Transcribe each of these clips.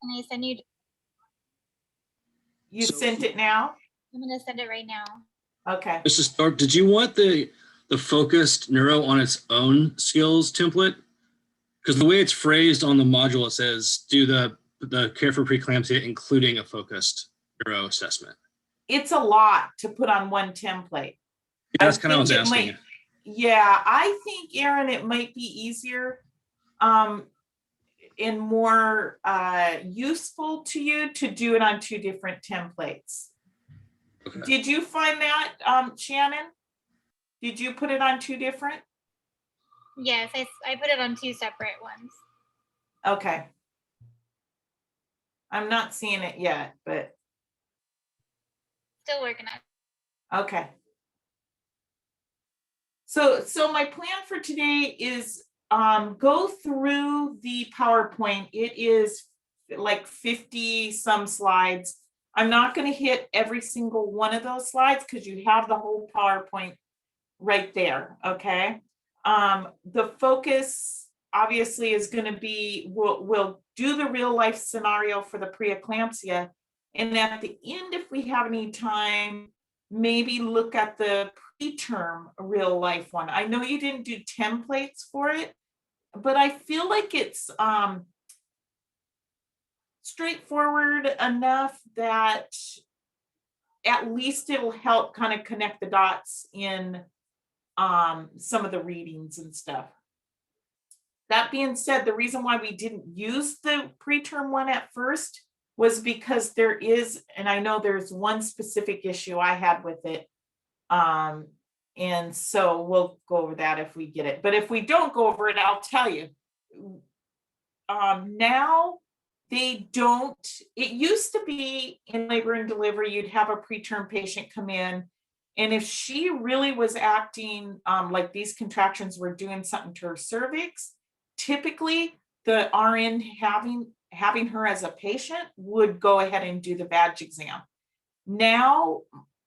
Can I send you? You sent it now? I'm gonna send it right now. Okay. Mrs. Thorpe, did you want the focused neuro on its own skills template? Because the way it's phrased on the module, it says do the care for preeclampsia, including a focused neuro assessment. It's a lot to put on one template. Yeah, that's kind of what I was asking. Yeah, I think, Aaron, it might be easier and more useful to you to do it on 2 different templates. Okay. Did you find that, Shannon? Did you put it on 2 different? Yes, I put it on 2 separate ones. Okay. I'm not seeing it yet, but. Still working on it. Okay. So my plan for today is go through the PowerPoint. It is like 50 some slides. I'm not going to hit every single one of those slides because you have the whole PowerPoint right there. Okay. The focus obviously is going to be, we'll do the real life scenario for the preeclampsia. And at the end, if we have any time, maybe look at the preterm real life one. I know you didn't do templates for it, but I feel like it's straightforward enough that at least it'll help kind of connect the dots in some of the readings and stuff. That being said, the reason why we didn't use the preterm one at first was because there is, and I know there's one specific issue I had with it. And so we'll go over that if we get it. But if we don't go over it, I'll tell you. Now they don't, it used to be in labor and delivery, you'd have a preterm patient come in. And if she really was acting like these contractions were doing something to her cervix, typically the RN having her as a patient would go ahead and do the vag exam. Now,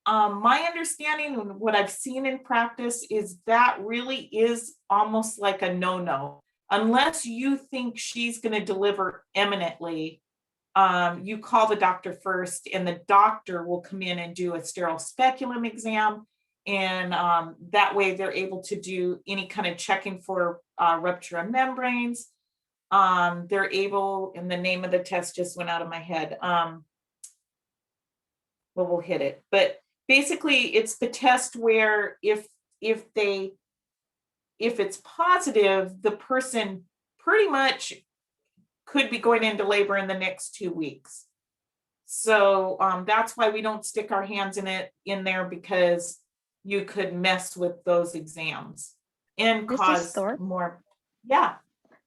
my understanding and what I've seen in practice is that really is almost like a no-no. Unless you think she's going to deliver imminently, you call the doctor first and the doctor will come in and do a sterile speculum exam. And that way they're able to do any kind of checking for rupture of membranes. They're able, and the name of the test just went out of my head. Well, we'll hit it. But basically it's the test where if it's positive, the person pretty much could be going into labor in the next 2 weeks. So that's why we don't stick our hands in there, because you could mess with those exams and cause more. Yeah.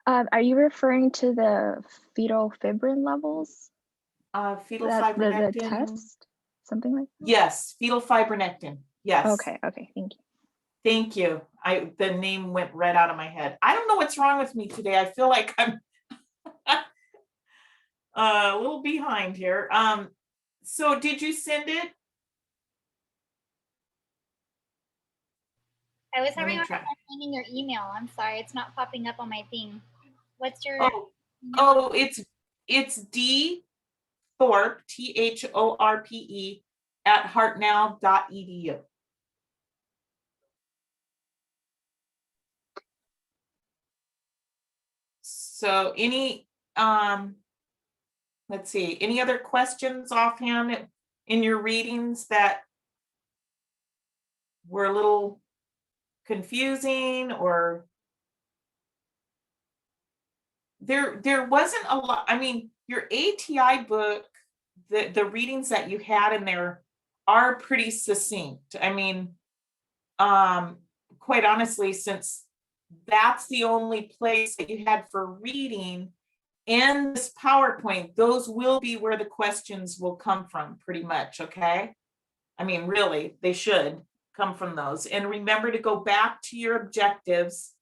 Are you referring to the fetal fibrin levels? Fetal fibronectin. The test, something like that? Yes, fetal fibronectin. Yes. Okay, thank you. Thank you. The name went right out of my head. I don't know what's wrong with me today. I feel like I'm a little behind here. So did you send it? I was having a hard time finding your email. I'm sorry, it's not popping up on my thing. What's your email? It's D Thorpe, THORPE @heartnow.edu. So any let's see, any other questions offhand in your readings that were a little confusing, or there wasn't a lot. I mean, your ATI book, the readings that you had in there are pretty succinct. I mean, quite honestly, since that's the only place that you had for reading in this PowerPoint, those will be where the questions will come from pretty much, okay? I mean, really, they should come from those. And remember to go back to your objectives.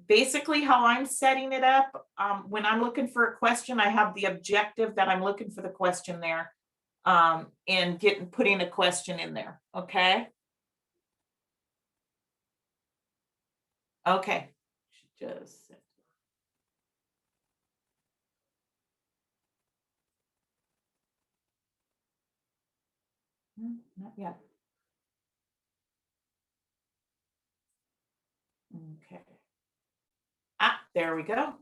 Basically how I'm setting it up, when I'm looking for a question, I have the objective that I'm looking for the question there, and putting a question in there, okay? Okay, just Not yet. Okay. Ah, there we go.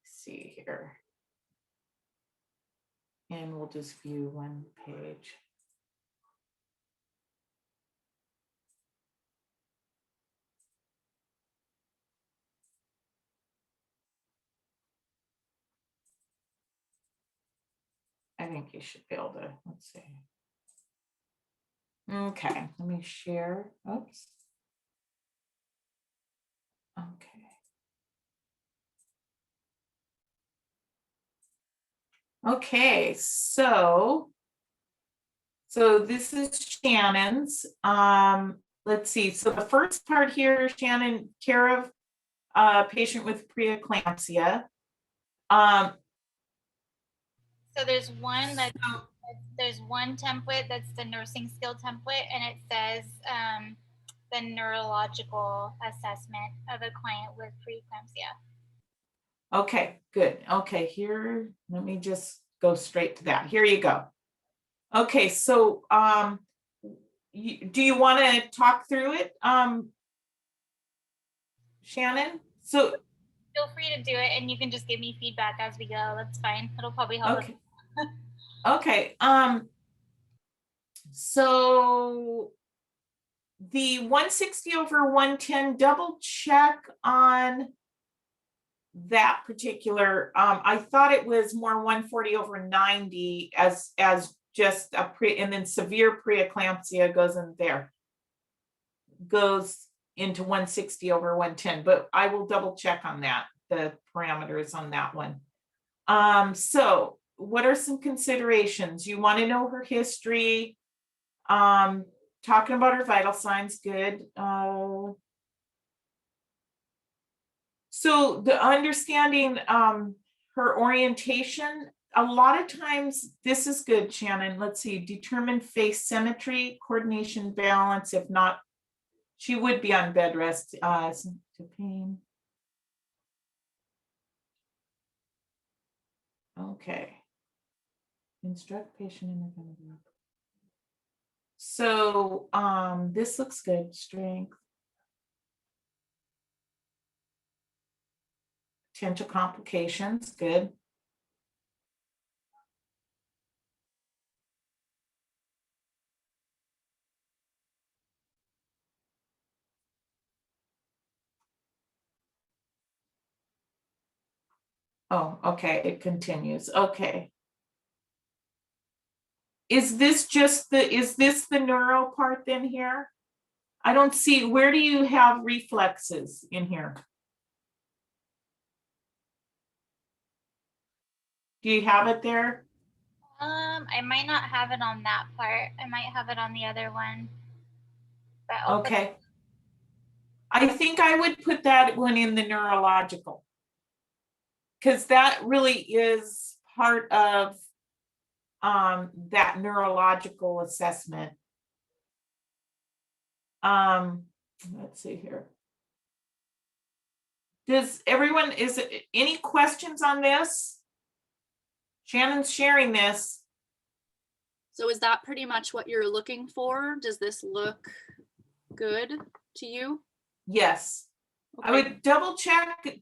See here. And we'll just view one page. I think you should be able to, let's see. Okay, let me share. Oops. Okay. Okay, so this is Shannon's. Let's see. So the first part here, Shannon, care of patient with preeclampsia. So there's one template that's the nursing skill template, and it says the neurological assessment of a client with preeclampsia. Okay, good. Okay, here, let me just go straight to that. Here you go. Okay, so do you want to talk through it, Shannon? So feel free to do it, and you can just give me feedback as we go. That's fine. It'll probably help. Okay. Okay. So the 160/110, double check on that particular. I thought it was more 140/90 as just a and then severe preeclampsia goes in there. Goes into 160/110, but I will double check on that, the parameters on that one. So what are some considerations? You want to know her history, talking about her vital signs, good. So the understanding her orientation, a lot of times, this is good, Shannon. Let's see, determine face symmetry, coordination, balance. If not, she would be on bed rest to pain. Okay. Instruct patient in the group. So this looks good. Strength. Potential complications, good. Oh, okay, it continues. Okay. Is this the neuro part then here? I don't see, where do you have reflexes in here? Do you have it there? I might not have it on that part. I might have it on the other one. But okay. I think I would put that one in the neurological, because that really is part of that neurological assessment. Let's see here. Does everyone, is it any questions on this? Shannon's sharing this. So is that pretty much what you're looking for? Does this look good to you? Yes. Okay. I would double check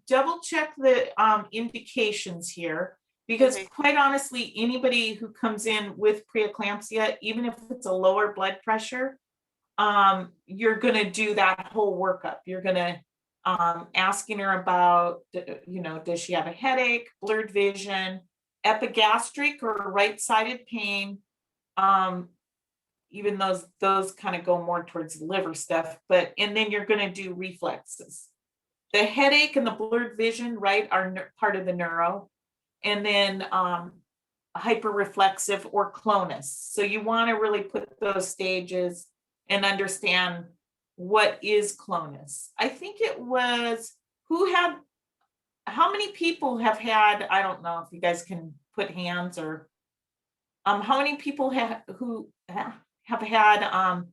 the indications here, because okay, quite honestly, anybody who comes in with preeclampsia, even if it's a lower blood pressure, you're going to do that whole workup. You're going to asking her about, does she have a headache, blurred vision, epigastric or right-sided pain? Even those kind of go more towards liver stuff, and then you're going to do reflexes. The headache and the blurred vision, right, are part of the neuro, and then hyperreflexive or clonus. So you want to really put those stages and understand what is clonus. I think it was how many people have had, I don't know if you guys can put hands or, how many people have had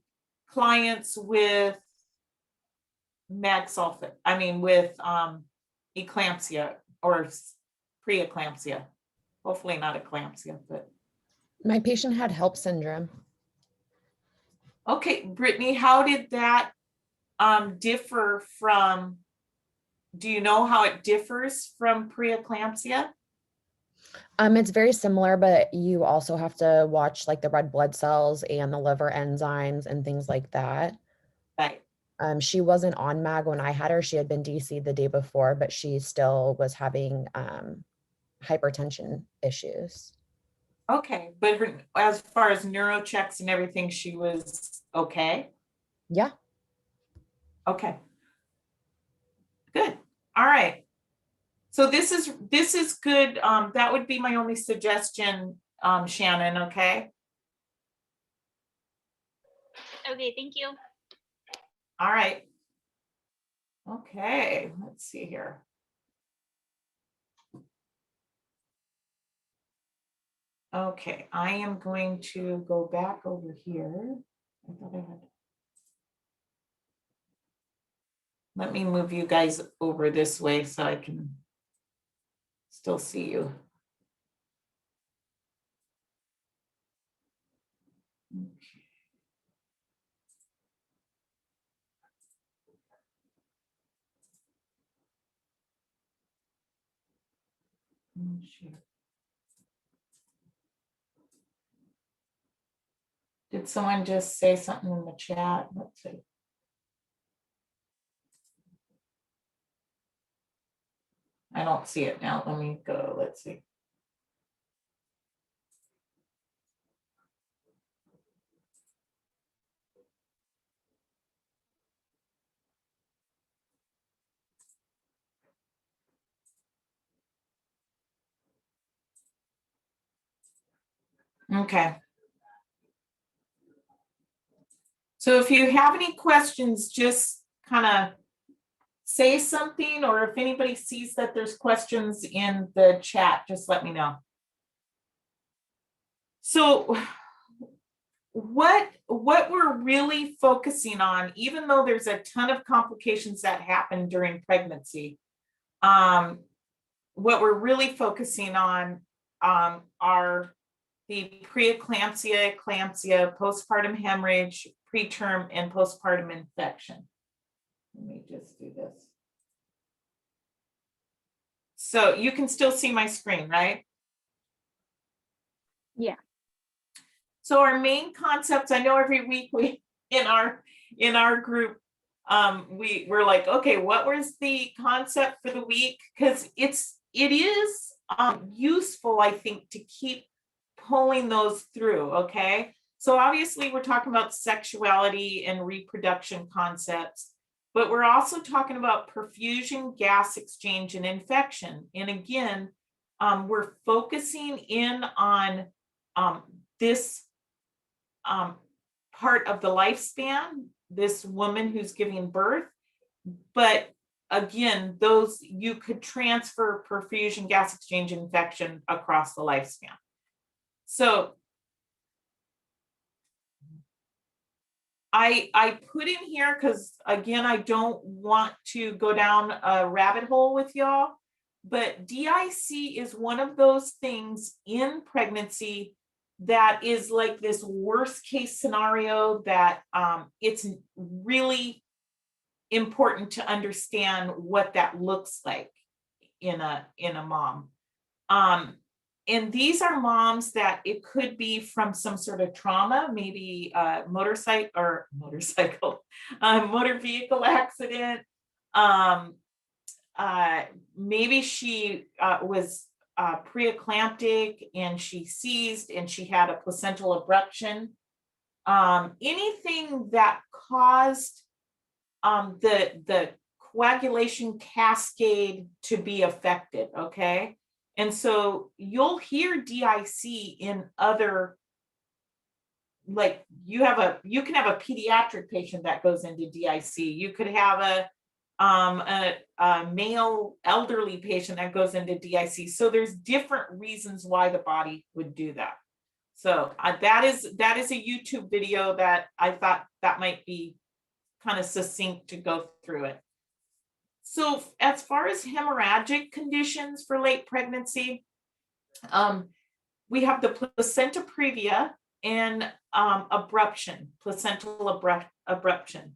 clients with mag sulfate, with eclampsia or preeclampsia, hopefully not eclampsia, but. My patient had HELP syndrome. Okay, Brittany, how did that differ from, do you know how it differs from preeclampsia? It's very similar, but you also have to watch like the red blood cells and the liver enzymes and things like that. Right. She wasn't on MAG when I had her. She had been DC'd the day before, but she still was having hypertension issues. Okay, but as far as neuro checks and everything, she was okay? Yeah. Okay. Good. All right. So this is good. That would be my only suggestion, Shannon, okay? Okay, thank you. All right. Okay, let's see here. Okay, I am going to go back over here. I thought I had. Let me move you guys over this way so I can still see you. Okay. Share. Did someone just say something in the chat? Let's see. I don't see it now. Let me go. Let's see. Okay. So if you have any questions, just kind of say something, or if anybody sees that there's questions in the chat, just let me know. So what we're really focusing on, even though there's a ton of complications that happen during pregnancy, what we're really focusing on are the preeclampsia, eclampsia, postpartum hemorrhage, preterm and postpartum infection. Let me just do this. So you can still see my screen, right? Yeah. So our main concepts, I know every week we in our group, we're like, okay, what was the concept for the week? Because it is useful, I think, to keep pulling those through. Okay, so obviously we're talking about sexuality and reproduction concepts, but we're also talking about perfusion, gas exchange, and infection. And again, we're focusing in on this part of the lifespan, this woman who's giving birth. But again, those you could transfer perfusion, gas exchange, infection across the lifespan. So I put in here because, again, I don't want to go down a rabbit hole with y'all, but DIC is one of those things in pregnancy that is like this worst case scenario that it's really important to understand what that looks like in a mom. And these are moms that it could be from some sort of trauma, maybe motor vehicle accident. Maybe she was preeclamptic and she seized and she had a placental abruption. Anything that caused the coagulation cascade to be affected, okay? And so you'll hear DIC in other, like you can have a pediatric patient that goes into DIC. You could have a male elderly patient that goes into DIC. So there's different reasons why the body would do that. So that is a YouTube video that I thought that might be kind of succinct to go through it. So as far as hemorrhagic conditions for late pregnancy, we have the placenta previa and abruption, placental abruption.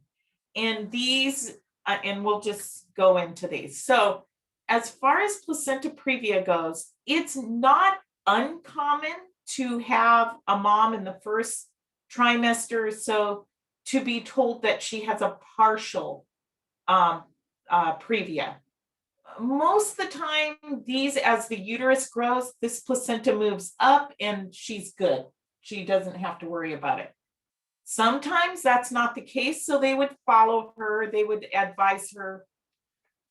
And these, and we'll just go into these. So as far as placenta previa goes, it's not uncommon to have a mom in the first trimester, so to be told that she has a partial previa. Most of the time, these, as the uterus grows, this placenta moves up and she's good. She doesn't have to worry about it. Sometimes that's not the case, so they would follow her, they would advise her.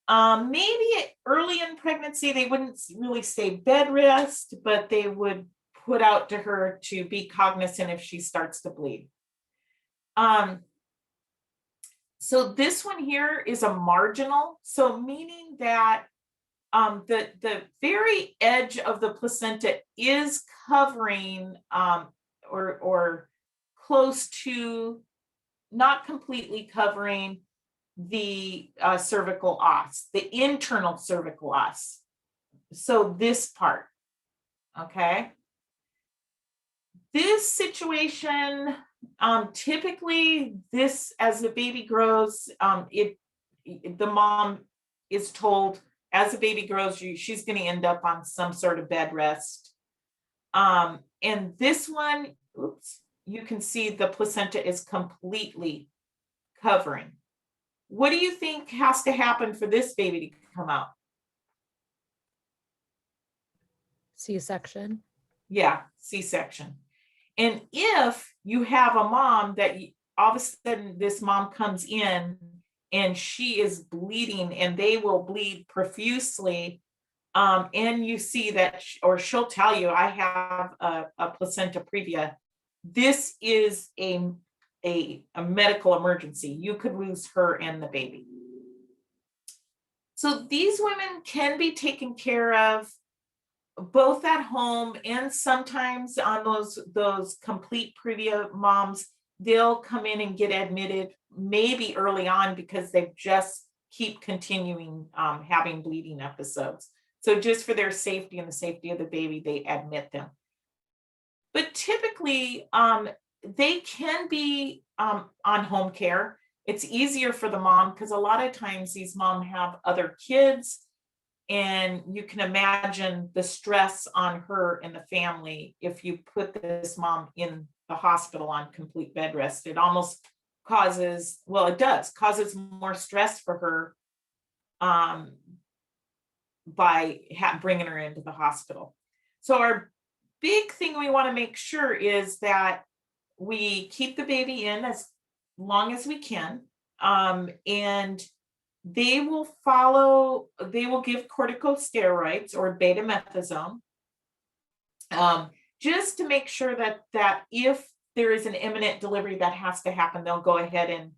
Maybe early in pregnancy, they wouldn't really say bed rest, but they would put out to her to be cognizant if she starts to bleed. So this one here is a marginal, so meaning that the very edge of the placenta is covering or close to, not completely covering the cervical os, the internal cervical os. So this part, okay? This situation, typically this, as the baby grows, the mom is told as the baby grows, she's going to end up on some sort of bed rest. And this one, oops, you can see the placenta is completely covering. What do you think has to happen for this baby to come out? C-section. Yeah, C-section. And if you have a mom that all of a sudden this mom comes in and she is bleeding, and they will bleed profusely, and you see that, or she'll tell you, I have a placenta previa, this is a medical emergency. You could lose her and the baby. So these women can be taken care of both at home, and sometimes on those complete previa moms, they'll come in and get admitted maybe early on because they just keep continuing having bleeding episodes. So just for their safety and the safety of the baby, they admit them. But typically, they can be on home care. It's easier for the mom because a lot of times these moms have other kids, and you can imagine the stress on her and the family if you put this mom in the hospital on complete bed rest. It almost causes, well, it does, causes more stress for her by bringing her into the hospital. So our big thing we want to make sure is that we keep the baby in as long as we can, and they will give corticosteroids or betamethasone, just to make sure that if there is an imminent delivery that has to happen, they'll go ahead and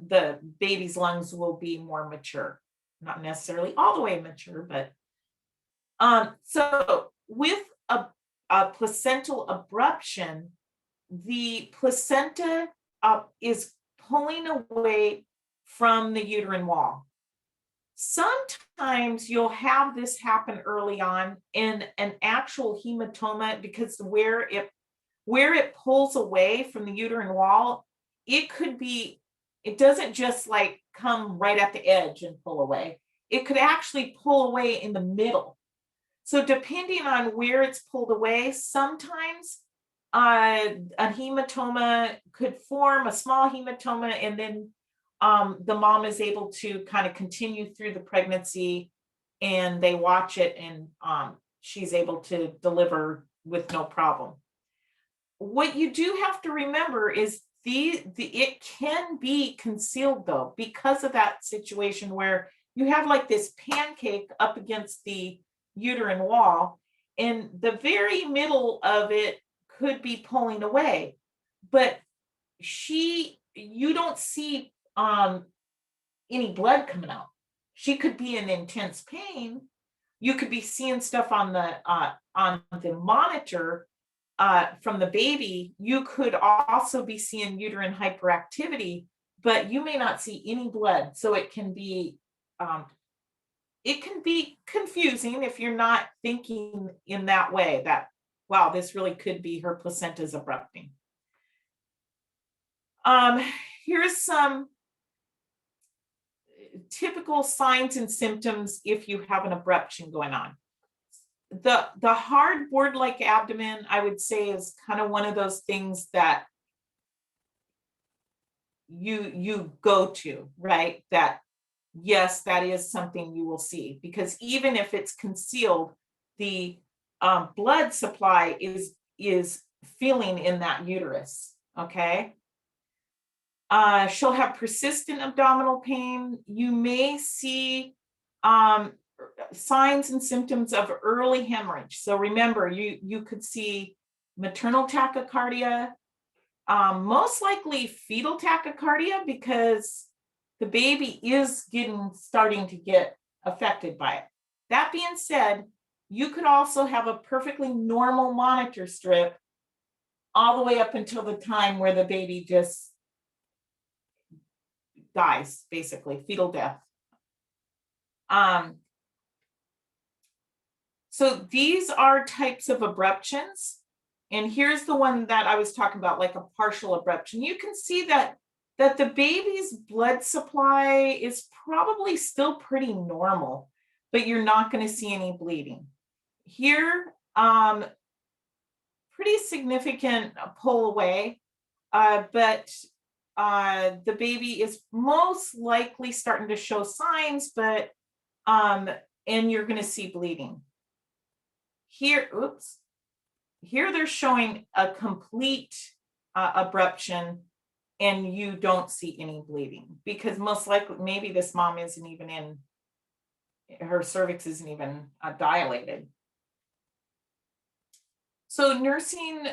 the baby's lungs will be more mature. Not necessarily all the way mature, but so with a placental abruption, the placenta is pulling away from the uterine wall. Sometimes you'll have this happen early on in an actual hematoma, because where it pulls away from the uterine wall, it doesn't just like come right at the edge and pull away. It could actually pull away in the middle. So depending on where it's pulled away, sometimes a hematoma could form, a small hematoma, and then the mom is able to kind of continue through the pregnancy, and they watch it, and she's able to deliver with no problem. What you do have to remember is it can be concealed though, because of that situation where you have like this pancake up against the uterine wall, and the very middle of it could be pulling away, but you don't see any blood coming out. She could be in intense pain. You could be seeing stuff on the monitor from the baby. You could also be seeing uterine hyperactivity, but you may not see any blood. So it can be confusing if you're not thinking in that way, that, wow, this really could be her placenta's abrupting. Here's some typical signs and symptoms if you have an abruption going on. The hard board-like abdomen, I would say, is kind of one of those things that you go to, right? That, yes, that is something you will see, because even if it's concealed, the blood supply is filling in that uterus, okay? She'll have persistent abdominal pain. You may see signs and symptoms of early hemorrhage. So remember, you could see maternal tachycardia, most likely fetal tachycardia, because the baby is starting to get affected by it. That being said, you could also have a perfectly normal monitor strip all the way up until the time where the baby just dies, basically, fetal death. So these are types of abruptions. And here's the one that I was talking about, like a partial abruption. You can see that the baby's blood supply is probably still pretty normal, but you're not going to see any bleeding. Here, pretty significant pull away, but the baby is most likely starting to show signs, but and you're going to see bleeding. Here they're showing a complete abruption, and you don't see any bleeding, because most likely maybe this mom isn't even her cervix isn't even dilated. So nursing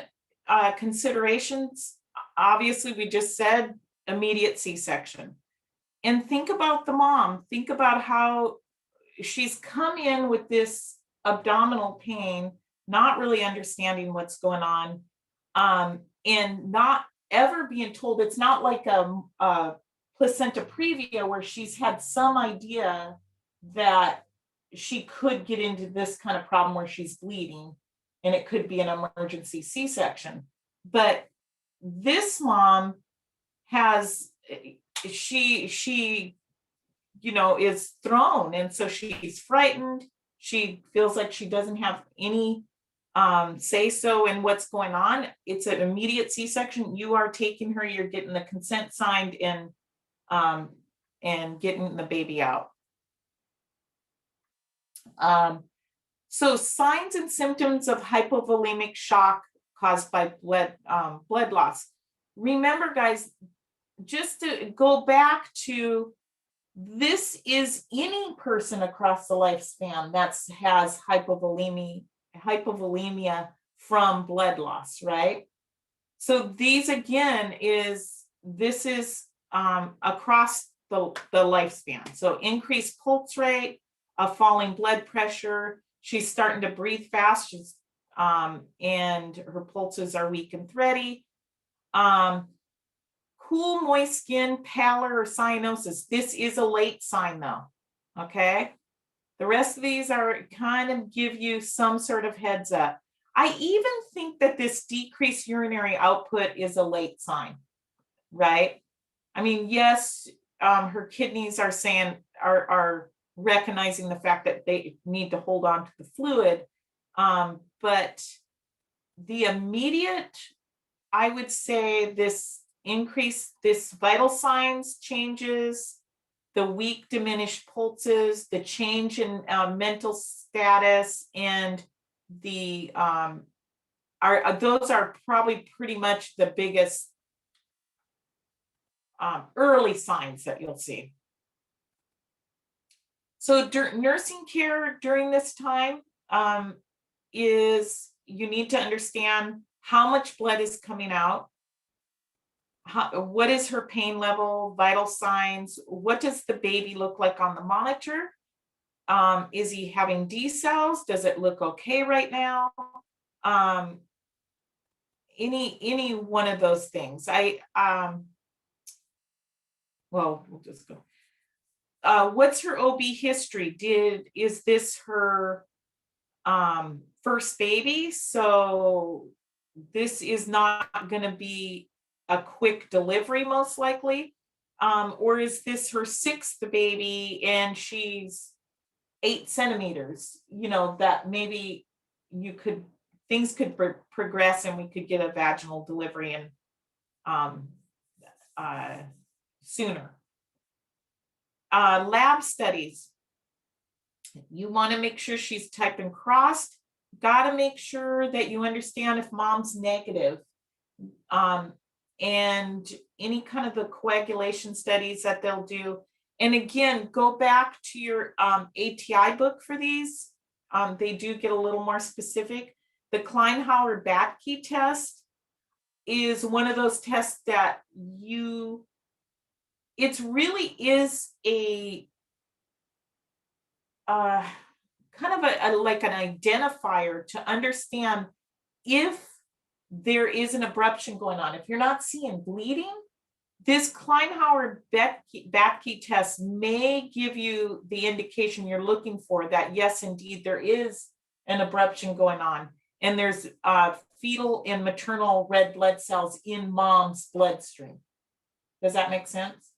considerations, obviously we just said immediate C-section. And think about the mom. Think about how she's come in with this abdominal pain, not really understanding what's going on, and not ever being told. It's not like a placenta previa where she's had some idea that she could get into this kind of problem where she's bleeding and it could be an emergency C-section. But this mom has, she is thrown, and so she's frightened. She feels like she doesn't have any say so in what's going on. It's an immediate C-section. You are taking her, you're getting the consent signed, and getting the baby out. So signs and symptoms of hypovolemic shock caused by blood loss. Remember, guys, just to go back to, this is any person across the lifespan that has hypovolemia from blood loss, right? So these again this is across the lifespan. So increased pulse rate, a falling blood pressure. She's starting to breathe fast. She's and her pulses are weak and thready. Cool, moist skin, pallor, or cyanosis. This is a late sign though, okay? The rest of these are kind of give you some sort of heads up. I even think that this decreased urinary output is a late sign, right? I mean, yes, her kidneys are recognizing the fact that they need to hold on to the fluid, but the immediate, I would say, this vital signs changes, the weak diminished pulses, the change in mental status, and the those are probably pretty much the biggest early signs that you'll see. So nursing care during this time is, you need to understand how much blood is coming out. what is her pain level, vital signs? What does the baby look like on the monitor? Is he having D cells? Does it look okay right now? Any one of those things. Well, we'll just go. What's her OB history? Is this her first baby? So this is not going to be a quick delivery, most likely. Or is this her sixth baby and she's 8 centimeters? You know, that maybe things could progress and we could get a vaginal delivery and sooner. Lab studies. You want to make sure she's type and crossed. Got to make sure that you understand if mom's negative. And any kind of the coagulation studies that they'll do. And again, go back to your ATI book for these. They do get a little more specific. The Klein-Howard-Batke test is one of those tests that it really is a kind of like an identifier to understand if there is an abruption going on. If you're not seeing bleeding, this Klein-Howard-Batke test may give you the indication you're looking for that yes, indeed, there is an abruption going on. And there's fetal and maternal red blood cells in mom's bloodstream. Does that make sense?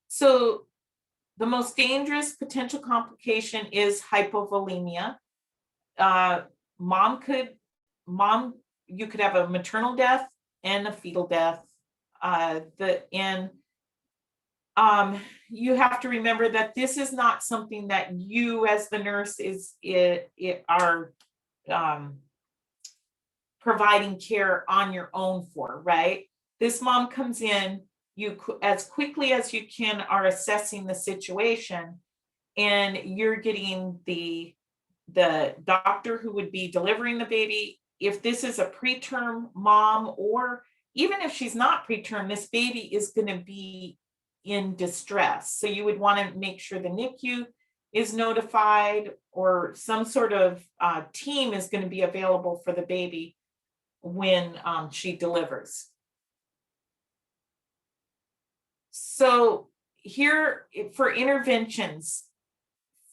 So the most dangerous potential complication is hypovolemia. You could have a maternal death and a fetal death. You have to remember that this is not something that you as the nurse are providing care on your own for, right? This mom comes in, you as quickly as you can are assessing the situation, and you're getting the doctor who would be delivering the baby. If this is a preterm mom, or even if she's not preterm, this baby is going to be in distress. So you would want to make sure the NICU is notified, or some sort of team is going to be available for the baby when she delivers. So here for interventions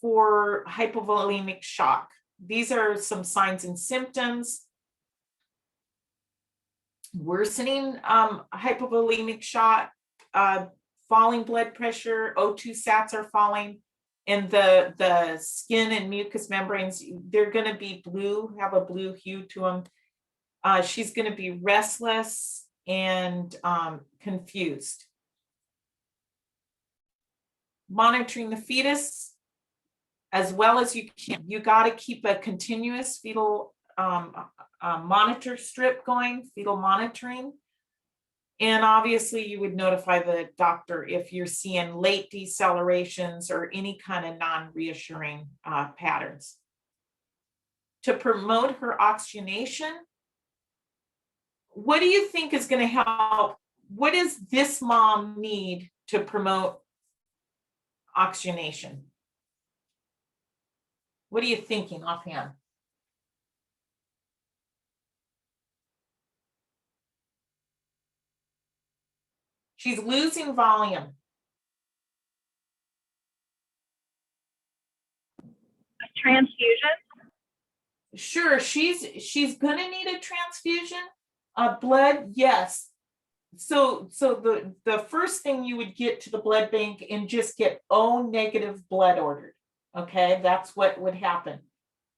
for hypovolemic shock, these are some signs and symptoms. Worsening hypovolemic shock, falling blood pressure, O2 sats are falling, and the skin and mucous membranes, they're going to be blue, have a blue hue to them. She's going to be restless and confused. Monitoring the fetus as well as you can. You got to keep a continuous fetal monitor strip going, fetal monitoring. And obviously you would notify the doctor if you're seeing late decelerations or any kind of non-reassuring patterns. To promote her oxygenation, what do you think is going to help? What does this mom need to promote oxygenation? What are you thinking offhand? She's losing volume. A transfusion? Sure, she's gonna need a transfusion. Blood, yes. So the first thing you would get to the blood bank and just get O negative blood ordered. Okay, that's what would happen.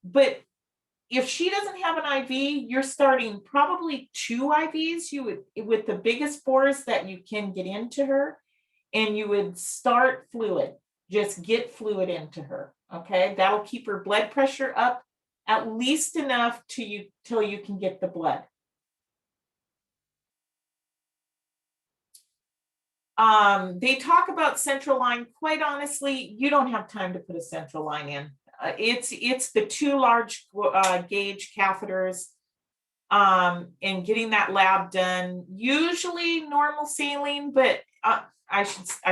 But if she doesn't have an IV, you're starting probably 2 IVs. You would, with the biggest bores that you can get into her, and you would start fluid. Just get fluid into her. Okay, that'll keep her blood pressure up at least enough till you can get the blood. They talk about central line. Quite honestly, you don't have time to put a central line in. It's the 2 large gauge catheters. and getting that lab done, usually normal saline, but I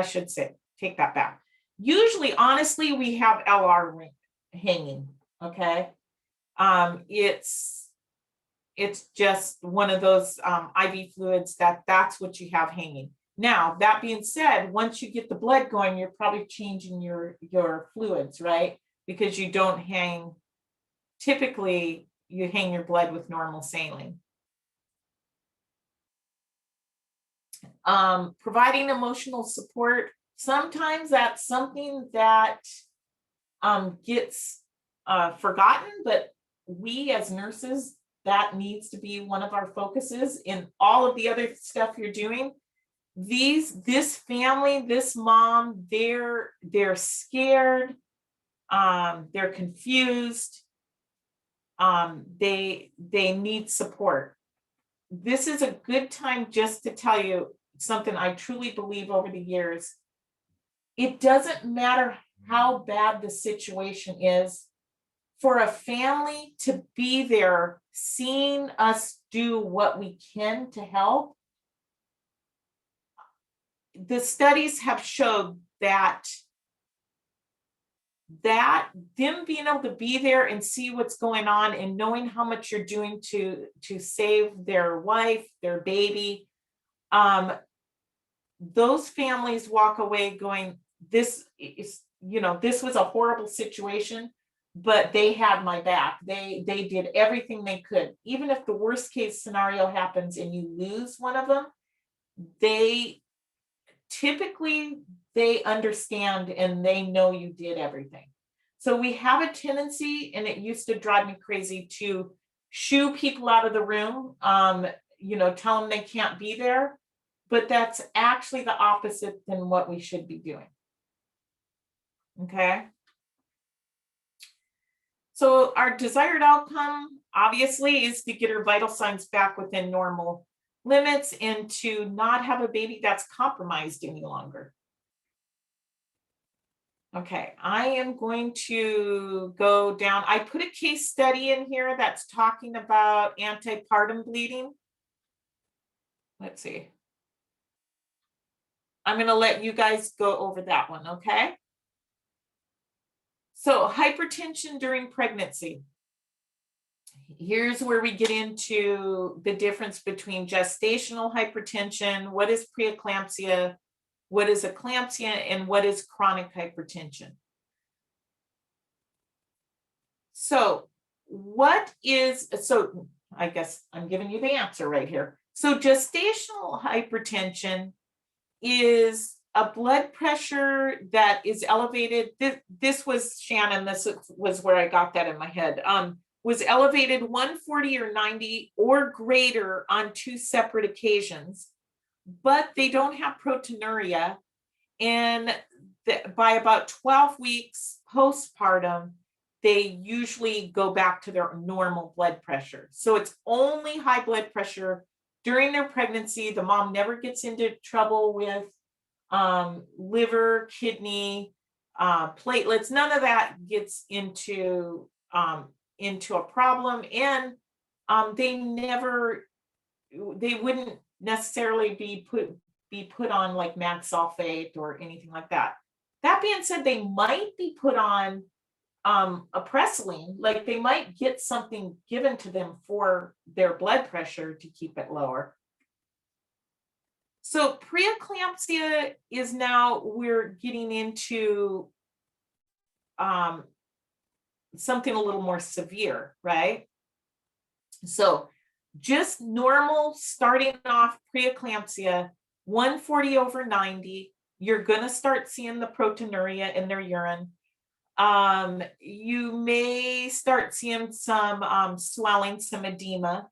should say, take that back. Usually, honestly, we have LR hanging, okay? It's just one of those IV fluids that's what you have hanging. Now, that being said, once you get the blood going, you're probably changing your fluids, right? Because you don't hang, typically you hang your blood with normal saline. Providing emotional support, sometimes that's something that gets forgotten, but we as nurses, that needs to be one of our focuses in all of the other stuff you're doing. This family, this mom, they're scared, they're confused, they need support. This is a good time just to tell you something I truly believe over the years. It doesn't matter how bad the situation is, for a family to be there, seeing us do what we can to help. The studies have showed that them being able to be there and see what's going on and knowing how much you're doing to save their wife, their baby, those families walk away going, this is, this was a horrible situation, but they had my back. They did everything they could. Even if the worst case scenario happens and you lose one of them, they understand and they know you did everything. So we have a tendency, and it used to drive me crazy, to shoo people out of the room, tell them they can't be there, but that's actually the opposite than what we should be doing. Okay. So our desired outcome, obviously, is to get her vital signs back within normal limits and to not have a baby that's compromised any longer. Okay, I am going to go down. I put a case study in here that's talking about antepartum bleeding. Let's see. I'm going to let you guys go over that one, okay? So hypertension during pregnancy. Here's where we get into the difference between gestational hypertension, what is preeclampsia, what is eclampsia, and what is chronic hypertension. So I guess I'm giving you the answer right here. So gestational hypertension is a blood pressure that is elevated. This was Shannon, this was where I got that in my head. Was elevated 140 or 90 or greater on 2 separate occasions, but they don't have proteinuria. And by about 12 weeks postpartum, they usually go back to their normal blood pressure. So it's only high blood pressure during their pregnancy. The mom never gets into trouble with liver, kidney, platelets. None of that gets into a problem, and they wouldn't necessarily be put on like mag sulfate or anything like that. That being said, they might be put on a Presaline, like they might get something given to them for their blood pressure to keep it lower. So preeclampsia is now, we're getting into something a little more severe, right? So just normal starting off preeclampsia, 140 over 90, you're going to start seeing the proteinuria in their urine. You may start seeing some swelling, some edema.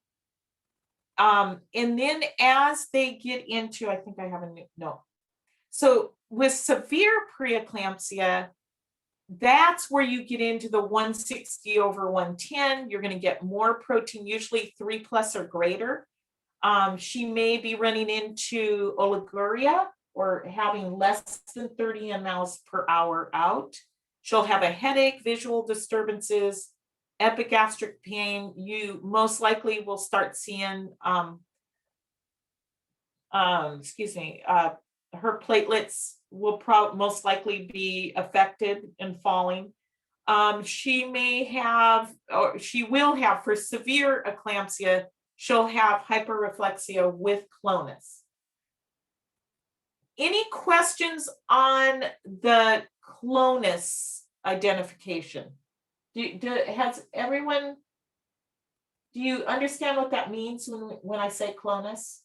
And then as they get into, I think I have a new note. So with severe preeclampsia, that's where you get into the 160 over 110. You're going to get more protein, usually 3+ or greater. She may be running into oliguria or having less than 30 mLs per hour out. She'll have a headache, visual disturbances, epigastric pain, you most likely will start seeing, her platelets will most likely be affected and falling. She may have, or she will have, for severe eclampsia, she'll have hyperreflexia with clonus. Any questions on the clonus identification? Has everyone, do you understand what that means when I say clonus?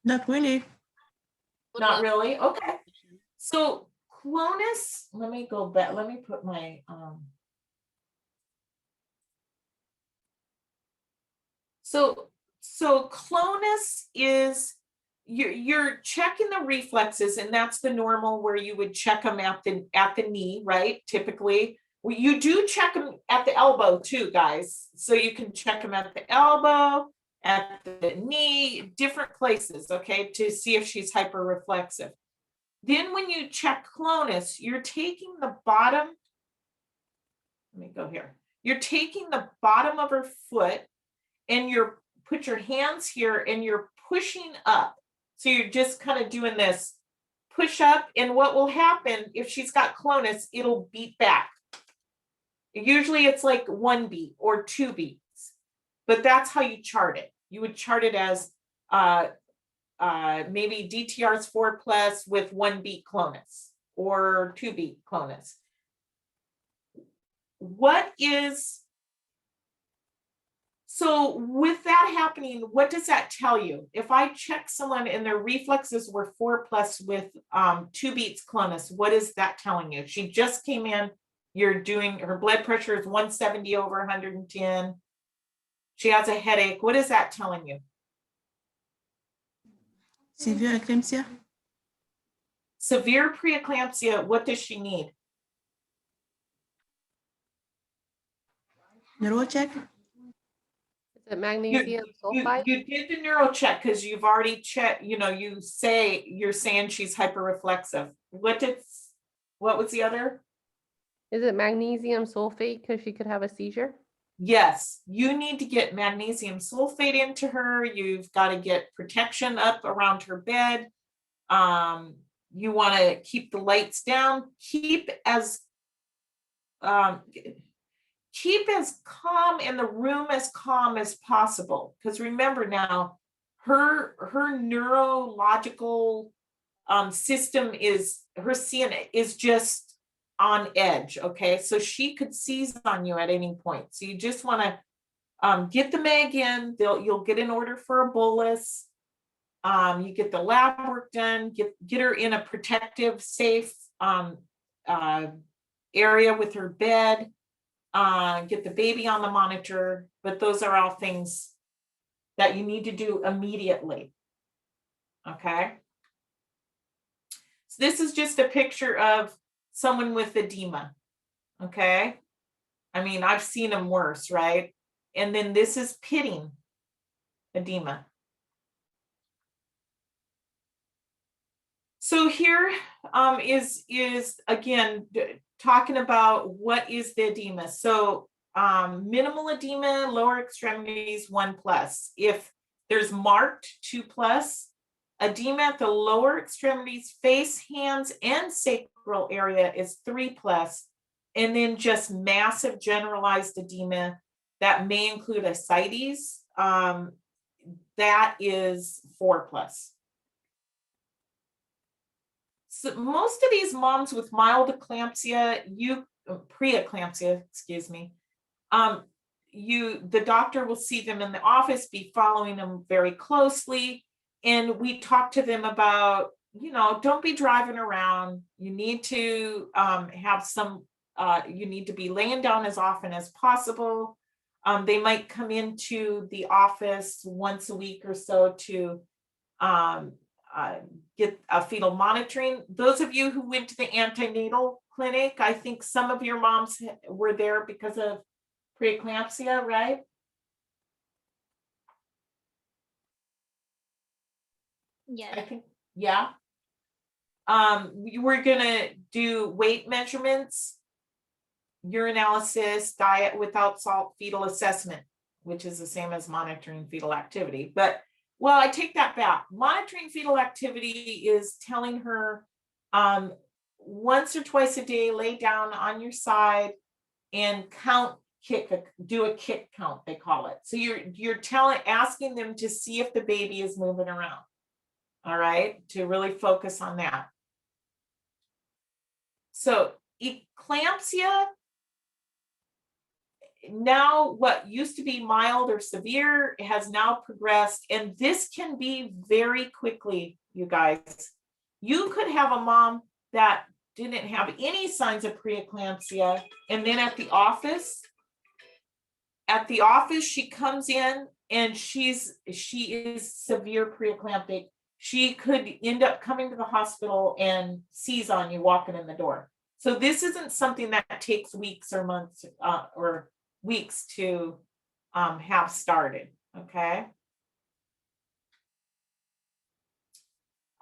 Not really. Would Not love- really, okay. So clonus, let me go back, let me put my, so clonus is, you're checking the reflexes, and that's the normal where you would check them at the knee, right? Typically, you do check them at the elbow too, guys. So you can check them at the elbow, at the knee, different places, okay, to see if she's hyperreflexive. Then when you check clonus, you're taking the bottom, let me go here. You're taking the bottom of her foot and you're put your hands here and you're pushing up. So you're just kind of doing this push up, and what will happen if she's got clonus, it'll beat back. Usually it's like 1 beat or 2 beats, but that's how you chart it. You would chart it as maybe DTR's 4+ with 1 beat clonus or 2 beat clonus. So with that happening, what does that tell you? If I check someone and their reflexes were 4+ with 2 beats clonus, what is that telling you? She just came in, you're doing, her blood pressure is 170 over 110. She has a headache. What is that telling you? Severe eclampsia. Severe preeclampsia, what does she need? Neuro check. Is it magnesium sulfide? You did the neuro check because you've already checked, you're saying she's hyperreflexive. What was the other? Is it magnesium sulfate because she could have a seizure? Yes, you need to get magnesium sulfate into her. You've got to get protection up around her bed. You want to keep the lights down. Keep as calm and the room as calm as possible. Because remember now, her neurological system is, her CNA is just on edge. Okay, so she could seize on you at any point. So you just want to get the mag in. You'll get an order for a bolus. You get the lab work done. Get her in a protective, safe area with her bed. Get the baby on the monitor. But those are all things that you need to do immediately. Okay. So this is just a picture of someone with edema. Okay. I mean, I've seen them worse, right? And then this is pitting edema. So here is again talking about what is the edema. So minimal edema, lower extremities 1+. If there's marked 2+, edema at the lower extremities, face, hands, and sacral area is 3+. And then just massive generalized edema that may include ascites, that is 4+. So most of these moms with mild eclampsia, preeclampsia, excuse me, the doctor will see them in the office, be following them very closely. And we talk to them about, don't be driving around. You need to you need to be laying down as often as possible. They might come into the office once a week or so to get a fetal monitoring. Those of you who went to the antenatal clinic, I think some of your moms were there because of preeclampsia, right? Yes. I think, yeah. We're gonna do weight measurements, urinalysis, diet without salt, fetal assessment, which is the same as monitoring fetal activity. But, well, I take that back. Monitoring fetal activity is telling her once or twice a day, lay down on your side and count, do a kick count, they call it. So you're asking them to see if the baby is moving around. All right, to really focus on that. So eclampsia, now what used to be mild or severe has now progressed, and this can be very quickly, you guys. You could have a mom that didn't have any signs of preeclampsia, and then at the office she comes in and she is severe preeclamptic. She could end up coming to the hospital and seize on you walking in the door. So this isn't something that takes weeks or months or weeks to have started, okay?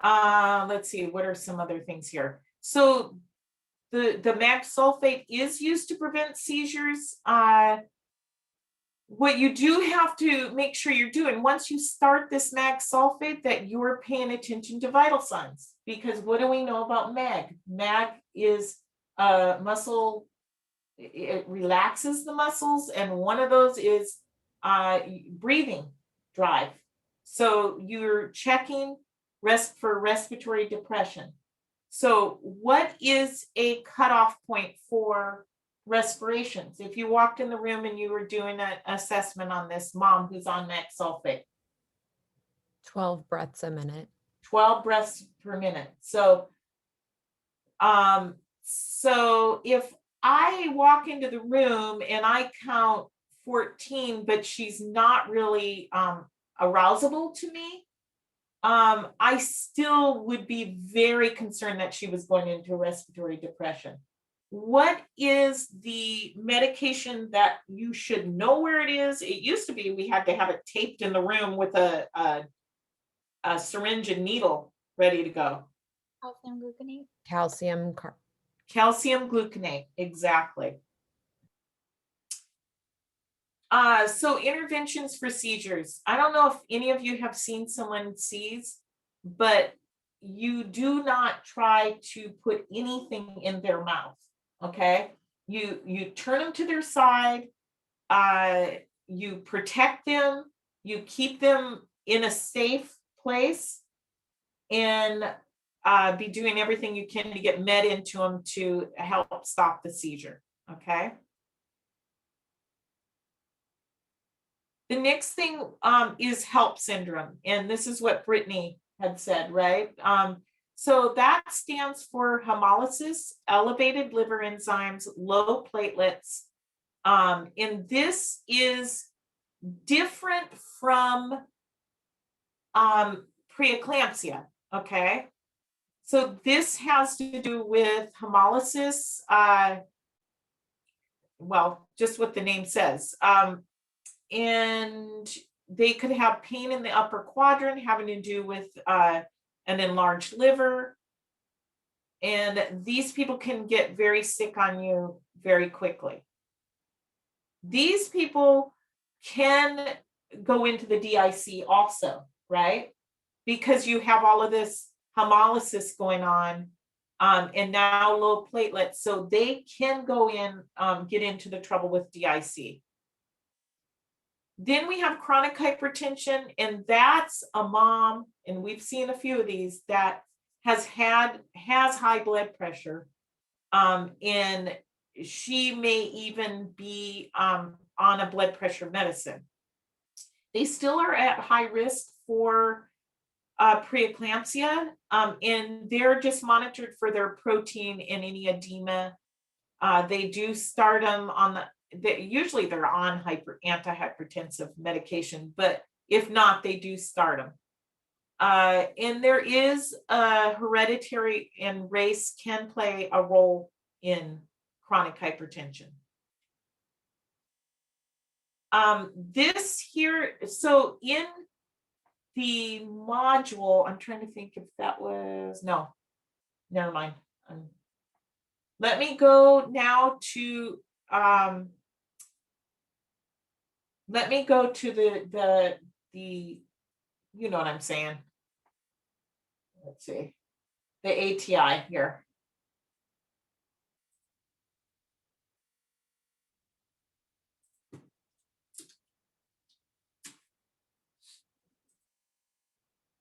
Let's see, what are some other things here? So the mag sulfate is used to prevent seizures. What you do have to make sure you're doing once you start this mag sulfate, that you're paying attention to vital signs, because what do we know about mag? Mag is a muscle, it relaxes the muscles, and one of those is breathing drive. So you're checking for respiratory depression. So what is a cutoff point for respirations? If you walked in the room and you were doing an assessment on this mom who's on mag sulfate. 12 breaths a minute. 12 breaths per minute. So if I walk into the room and I count 14, but she's not really arousable to me, I still would be very concerned that she was going into respiratory depression. What is the medication that you should know where it is? It used to be we had to have it taped in the room with a syringe and needle ready to go. Calcium gluconate. Calcium gluconate, exactly. So interventions for seizures. I don't know if any of you have seen someone seize, but you do not try to put anything in their mouth, okay? You turn them to their side, you protect them, you keep them in a safe place, and be doing everything you can to get med into them to help stop the seizure, okay? The next thing is HELP syndrome, and this is what Brittany had said, right? So that stands for hemolysis, elevated liver enzymes, low platelets, and this is different from preeclampsia, okay? So this has to do with hemolysis, well, just what the name says. And they could have pain in the upper quadrant having to do with an enlarged liver. And these people can get very sick on you very quickly. These people can go into the DIC also, right? Because you have all of this hemolysis going on and now low platelets. So they can go in, get into the trouble with DIC. Then we have chronic hypertension, and that's a mom, and we've seen a few of these, that has high blood pressure, and she may even be on a blood pressure medicine. They still are at high risk for preeclampsia, and they're just monitored for their protein and any edema. They do start them on usually they're on antihypertensive medication, but if not, they do start them. And there is hereditary, and race can play a role in chronic hypertension. This here, so in the module, I'm trying to think if that was, no. never mind. Let me go now to let me go to the you know what I'm saying. Let's see. The ATI here.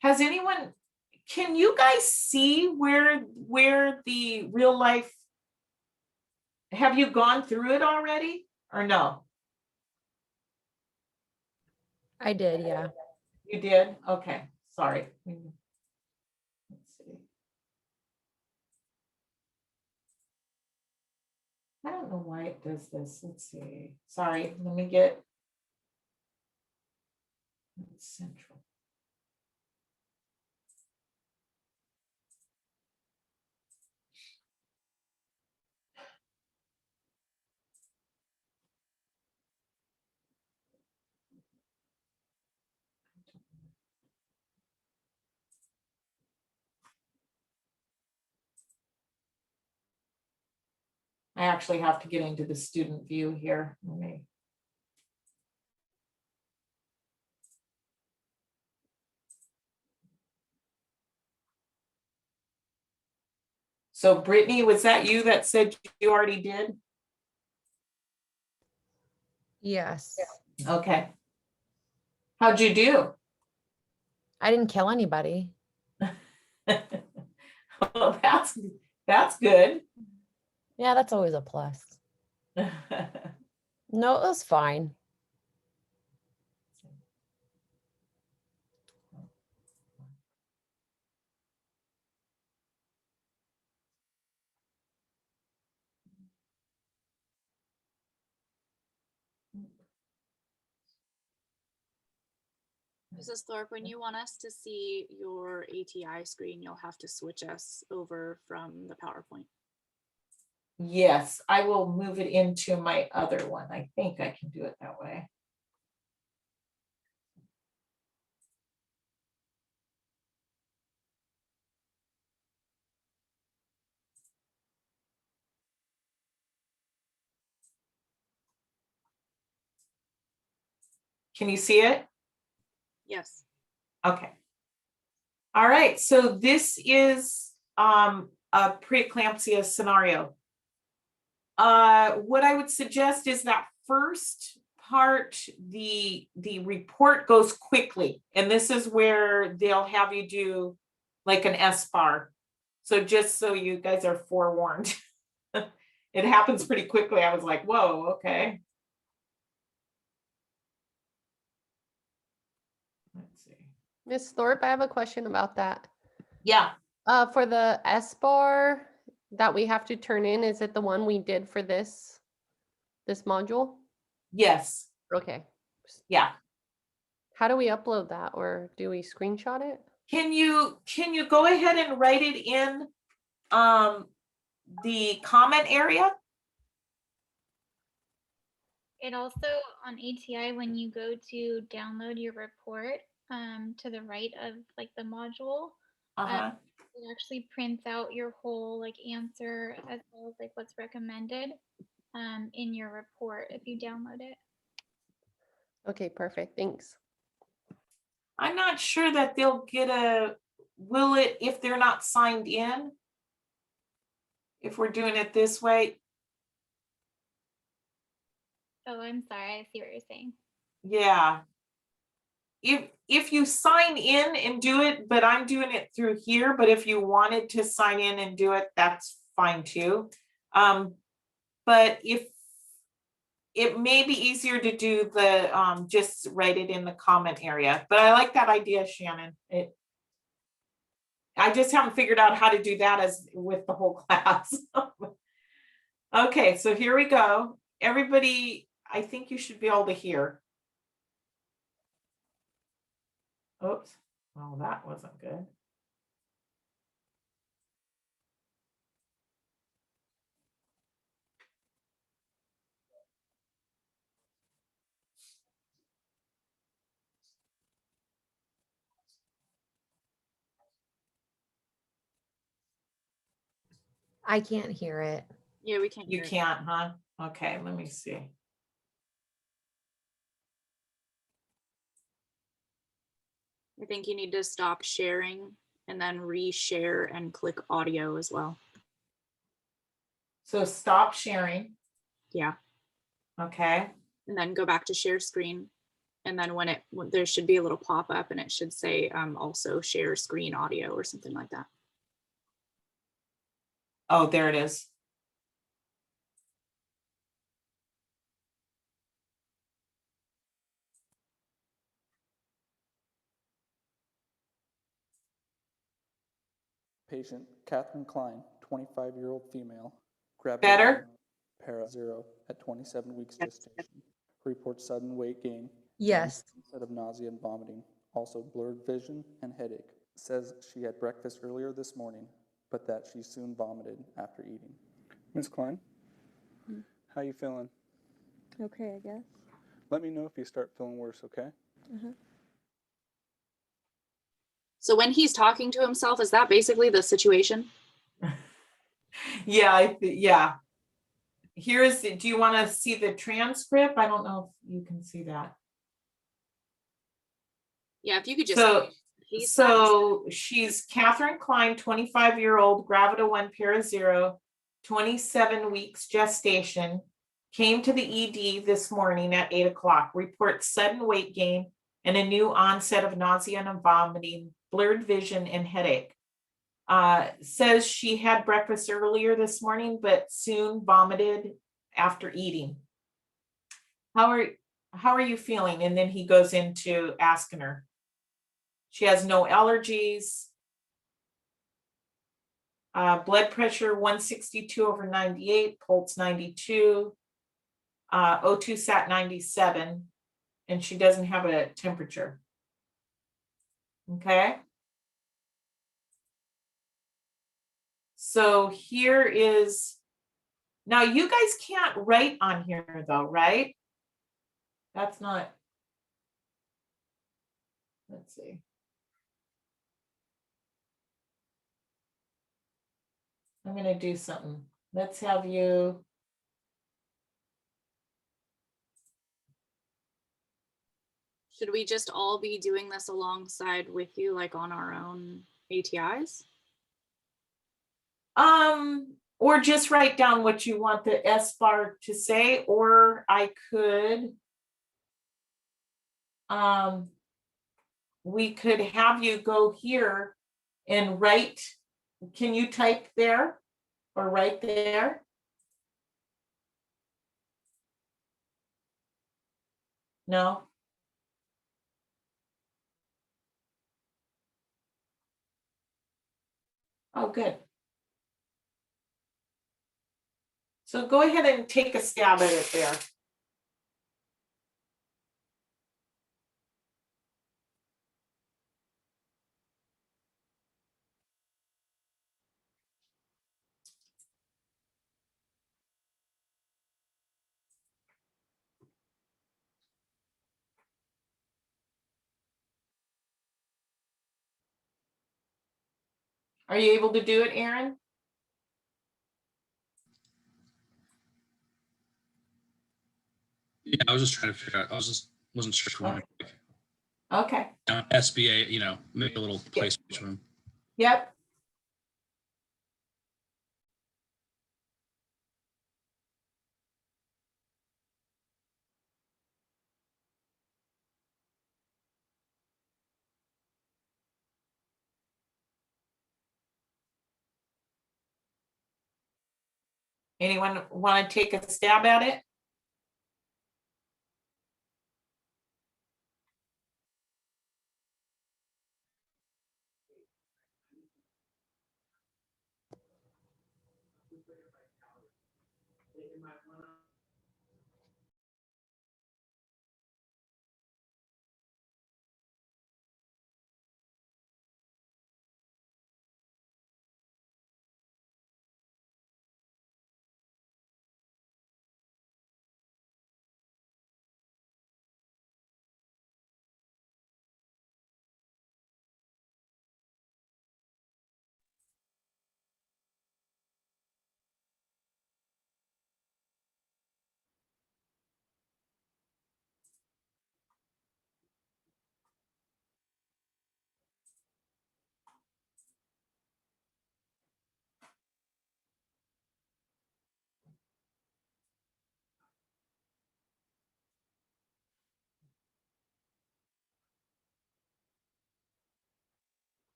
Has anyone, can you guys see where the real life, have you gone through it already or no? I did, yeah. You did? Okay, sorry. Let's see. I don't know why it does this. Let's see. Sorry, let me get central. I actually have to get into the student view here. Let me. So Brittany, was that you that said you already did? Yes. Okay. How'd you do? I didn't kill anybody. Well, that's good. Yeah, that's always a plus. No, it was fine. Mrs. Thorpe, when you want us to see your ATI screen, you'll have to switch us over from the PowerPoint. Yes, I will move it into my other one. I think I can do it that way. Can you see it? Yes. Okay. All right, so this is a preeclampsia scenario. What I would suggest is that first part, the report goes quickly, and this is where they'll have you do like an S-bar. So just so you guys are forewarned, it happens pretty quickly. I was like, whoa, okay. Let's see. Miss Thorpe, I have a question about that. Yeah. For the S bar that we have to turn in, is it the one we did for this module? Yes. Okay. Yeah. How do we upload that, or do we screenshot it? Can you go ahead and write it in the comment area? It also on ATI, when you go to download your report, to the right of like the module, it actually prints out your whole like answer as well as like what's recommended in your report if you download it. Okay, perfect. Thanks. I'm not sure that they'll get will it if they're not signed in? If we're doing it this way? Oh, I'm sorry. I see what you're saying. Yeah. If you sign in and do it, but I'm doing it through here, but if you wanted to sign in and do it, that's fine too. But if it may be easier to do the just write it in the comment area, but I like that idea, Shannon. I just haven't figured out how to do that as with the whole class. Okay, so here we go. Everybody, I think you should be able to hear. Oops, well, that wasn't good. I can't hear it. Yeah, we can't You hear it. can't, huh? Okay, let me see. I think you need to stop sharing and then reshare and click audio as well. So stop sharing. Yeah. Okay. And then go back to share screen. And then when there should be a little pop up and it should say also share screen audio or something like that. Oh, there it is. Patient Catherine Klein, 25-year-old female. Better? Para 0 at 27 weeks gestation. Reports sudden weight gain. Yes. Instead of nausea and vomiting. Also blurred vision and headache. Says she had breakfast earlier this morning, but that she soon vomited after eating. Ms. Klein, how you feeling? Okay, I guess. Let me know if you start feeling worse, okay? So when he's talking to himself, is that basically the situation? Yeah, yeah. Here's, do you want to see the transcript? I don't know if you can see that. Yeah, if you could just. So she's Catherine Klein, 25-year-old, Gravida 1 Para 0, 27 weeks gestation, came to the ED this morning at 8 o'clock, reports sudden weight gain and a new onset of nausea and vomiting, blurred vision and headache. Says she had breakfast earlier this morning, but soon vomited after eating. How are you feeling? And then he goes into asking her. She has no allergies. Blood pressure 162/98, pulse 92, O2 sat 97, and she doesn't have a temperature. Okay. So here is, now you guys can't write on here though, right? That's not, let's see. I'm going to do something. Let's have you. Should we just all be doing this alongside with you, like on our own ATIs? Or just write down what you want the S bar to say, or I could, we could have you go here and write. Can you type there or right there? No. Oh, good. So go ahead and take a stab at it there. Are you able to do it, Aaron? Yeah, I was just trying to figure out. Wasn't sure if we wanted to, Okay. SBA, make a little place between them. Yep. Anyone want to take a stab at it?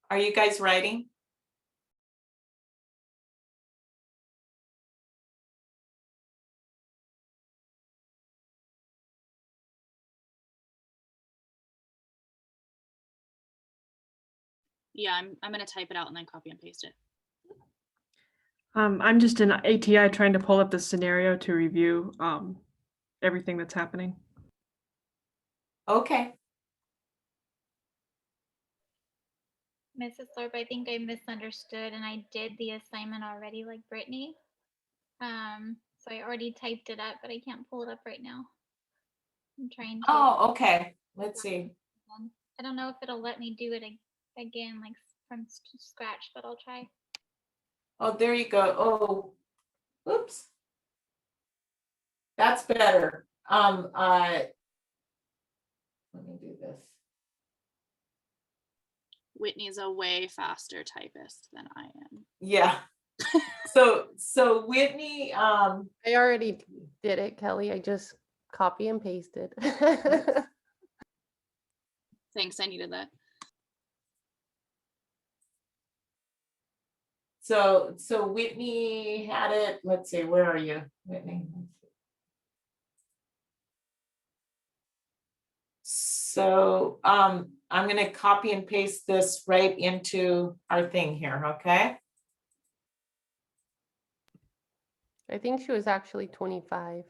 Are you guys writing? Yeah, I'm gonna type it out and then copy and paste it. I'm just in ATI trying to pull up the scenario to review everything that's happening. Okay. Mrs. Thorpe, I think I misunderstood and I did the assignment already like Brittany. So I already typed it up, but I can't pull it up right now. I'm trying to. Oh, okay. Let's see. I don't know if it'll let me do it again, like from scratch, but I'll try. Oh, there you go. Oh, oops. That's better. Let me do this. Whitney's a way faster typist than I am. Yeah. So Whitney, I already did it, Kelly. I just copy and pasted. Thanks, I needed that. so Whitney had it. Let's see, where are you, Whitney? So I'm gonna copy and paste this right into our thing here, okay? I think she was actually 25.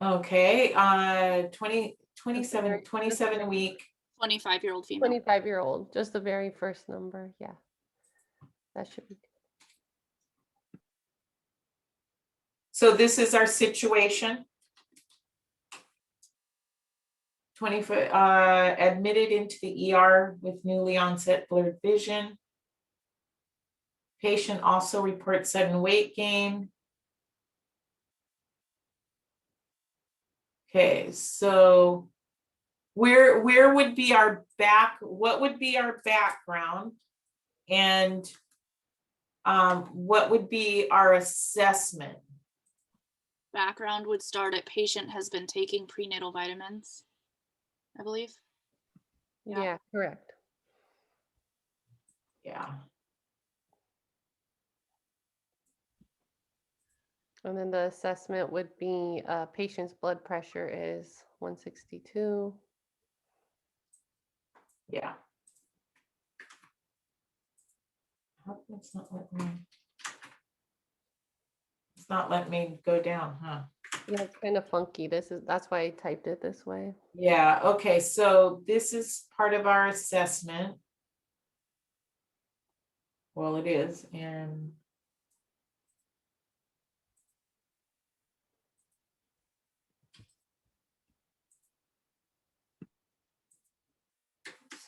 Okay, 27 a week. 25-year-old female. 25-year-old, just the very first number. Yeah, that should be. So this is our situation. 20 admitted into the ER with newly onset blurred vision. Patient also reports sudden weight gain. Okay, so where would be our what would be our background? And what would be our assessment? Background would start at patient has been taking prenatal vitamins, I believe. Yeah, correct. Yeah. And then the assessment would be patient's blood pressure is 162. Yeah. It's not letting me go down, huh? Yeah, it's kind of funky. That's why I typed it this way. Yeah, okay, so this is part of our assessment. Well, it is, and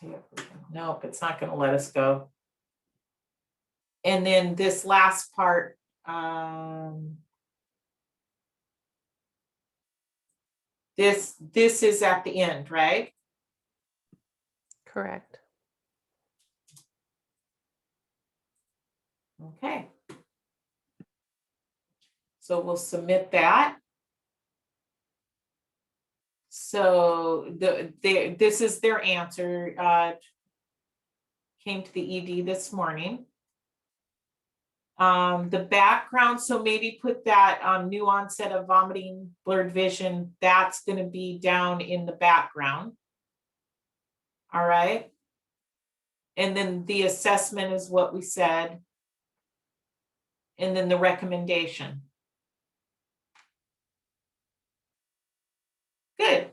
see if we can, nope, it's not gonna let us go. And then this last part, this is at the end, right? Correct. Okay. So we'll submit that. So this is their answer. Came to the ED this morning. The background, so maybe put that new onset of vomiting, blurred vision, that's going to be down in the background. All right. And then the assessment is what we said. And then the recommendation. Good.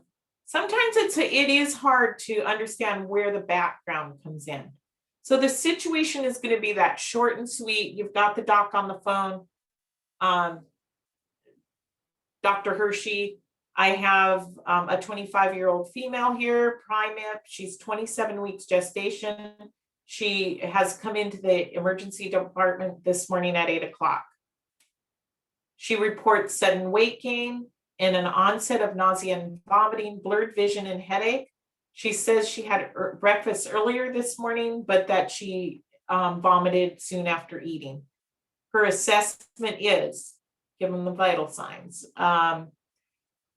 Sometimes it is hard to understand where the background comes in. So the situation is going to be that short and sweet. You've got the doc on the phone. Dr. Hershey, I have a 25-year-old female here, PRIMIP. She's 27 weeks gestation. She has come into the emergency department this morning at 8 o'clock. She reports sudden weight gain and an onset of nausea and vomiting, blurred vision and headache. She says she had breakfast earlier this morning, but that she vomited soon after eating. Her assessment is, given the vital signs,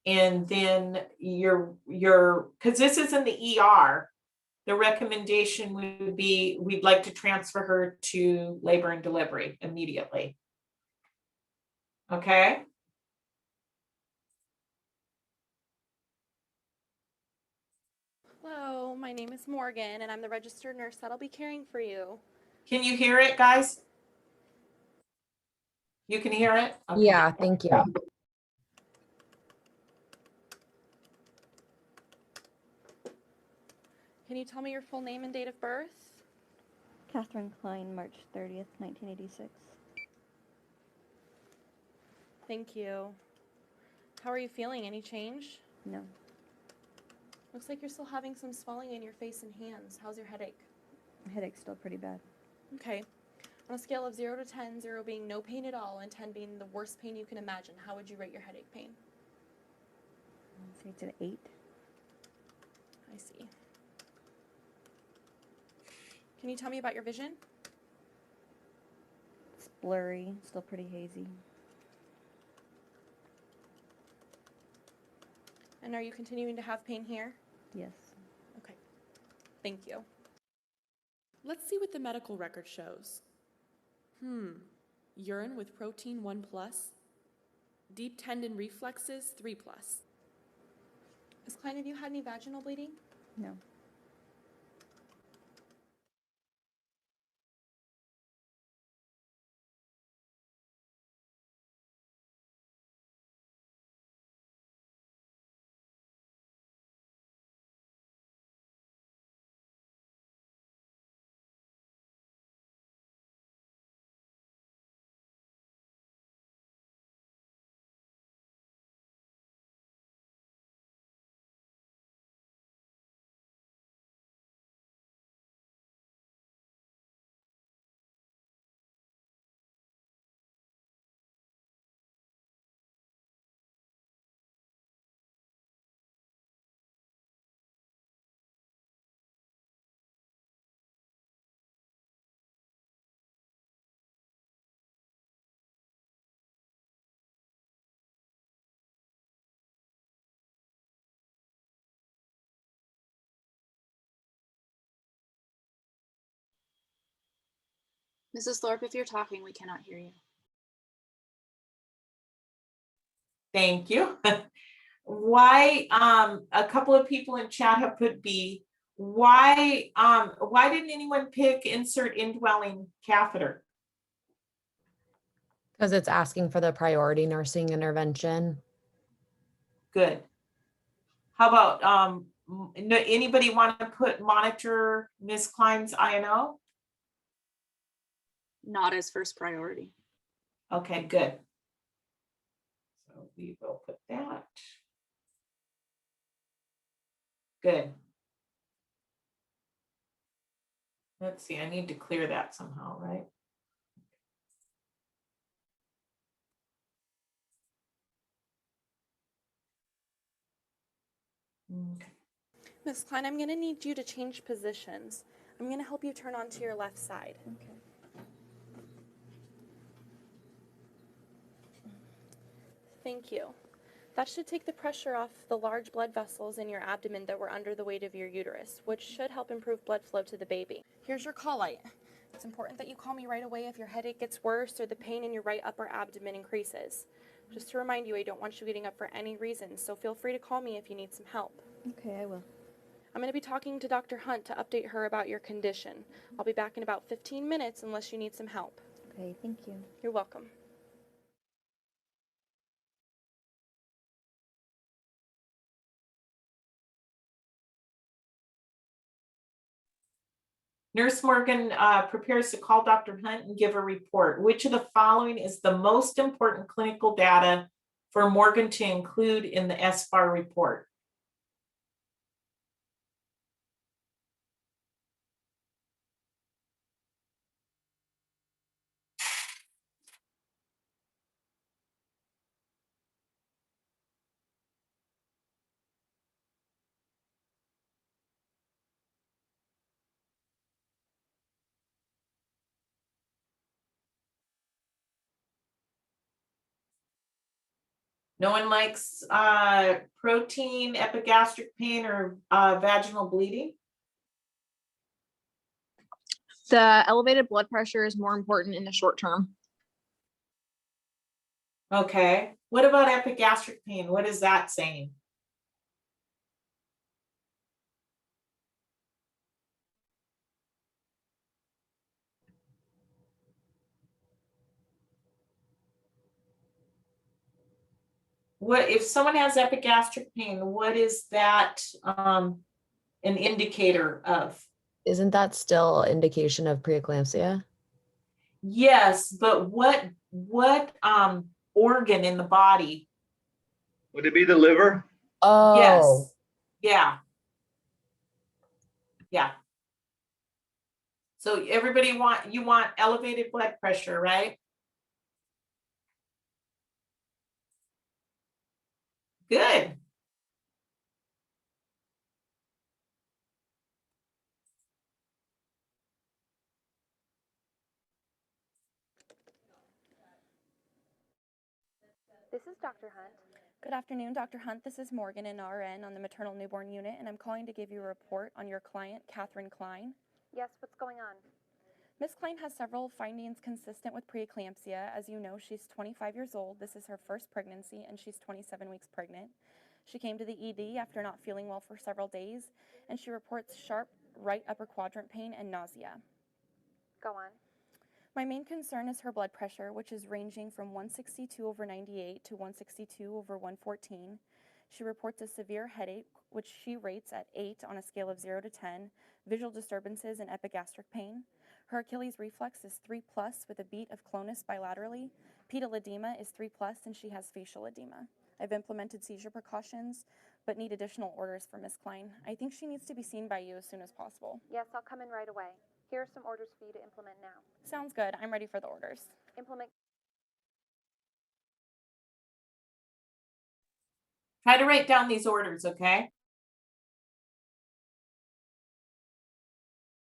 And then because this is in the ER, the recommendation would be, we'd like to transfer her to labor and delivery immediately. Okay? Hello, my name is Morgan, and I'm the registered nurse that'll be caring for you. Can you hear it, guys? You can hear it? Okay. Yeah, thank you. Can you tell me your full name and date of birth? Catherine Klein, March 30th, 1986. Thank you. How are you feeling? Any change? No. Looks like you're still having some swelling in your face and hands. How's your headache? My headache's still pretty bad. Okay. On a scale of 0 to 10, 0 being no pain at all and 10 being the worst pain you can imagine, how would you rate your headache pain? I'd say it's an 8. I see. Can you tell me about your vision? It's blurry, still pretty hazy. And are you continuing to have pain here? Yes. Okay. Thank you. Let's see what the medical record shows. Urine with protein 1+, deep tendon reflexes 3+. Ms. Klein, have you had any vaginal bleeding? No. Mrs. Thorpe, if you're talking, we cannot hear you. Thank you. Why, a couple of people in chat have put B. Why didn't anyone pick insert indwelling catheter? Because it's asking for the priority nursing intervention. Good. How about, anybody want to put monitor Ms. Klein's INO? Not as first priority. Okay, good. So we will put that. Good. Let's see, I need to clear that somehow, right? Okay. Ms. Klein, I'm going to need you to change positions. I'm going to help you turn onto your left side. Okay. Thank you. That should take the pressure off the large blood vessels in your abdomen that were under the weight of your uterus, which should help improve blood flow to the baby. Here's your call light. It's important that you call me right away if your headache gets worse or the pain in your right upper abdomen increases. Just to remind you, I don't want you getting up for any reason, so feel free to call me if you need some help. Okay, I will. I'm going to be talking to Dr. Hunt to update her about your condition. I'll be back in about 15 minutes unless you need some help. Okay, thank you. You're welcome. Nurse Morgan prepares to call Dr. Hunt and give a report. Which of the following is the most important clinical data for Morgan to include in the SBAR report? No one likes protein, epigastric pain, or vaginal bleeding? The elevated blood pressure is more important in the short term. Okay. What about epigastric pain? What is that saying? What if someone has epigastric pain? What is that an indicator of? Isn't that still indication of preeclampsia? Yes, but what organ in the body? Would it be the liver? Oh. Yes. Yeah. Yeah. So everybody you want elevated blood pressure, right? Good. This is Dr. Hunt. Good afternoon, Dr. Hunt. This is Morgan, an RN on the maternal newborn unit, and I'm calling to give you a report on your client, Catherine Klein. Yes, what's going on? Ms. Klein has several findings consistent with preeclampsia. As you know, she's 25 years old. This is her first pregnancy, and she's 27 weeks pregnant. She came to the ED after not feeling well for several days, and she reports sharp right upper quadrant pain and nausea. Go on. My main concern is her blood pressure, which is ranging from 162/98 to 162/114. She reports a severe headache, which she rates at 8 on a scale of 0 to 10, visual disturbances and epigastric pain. Her Achilles reflex is 3+ with a beat of clonus bilaterally. Pedal edema is 3+, and she has facial edema. I've implemented seizure precautions, but need additional orders for Ms. Klein. I think she needs to be seen by you as soon as possible. Yes, I'll come in right away. Here are some orders for you to implement now. Sounds good. I'm ready for the orders. Implement. Try to write down these orders, okay?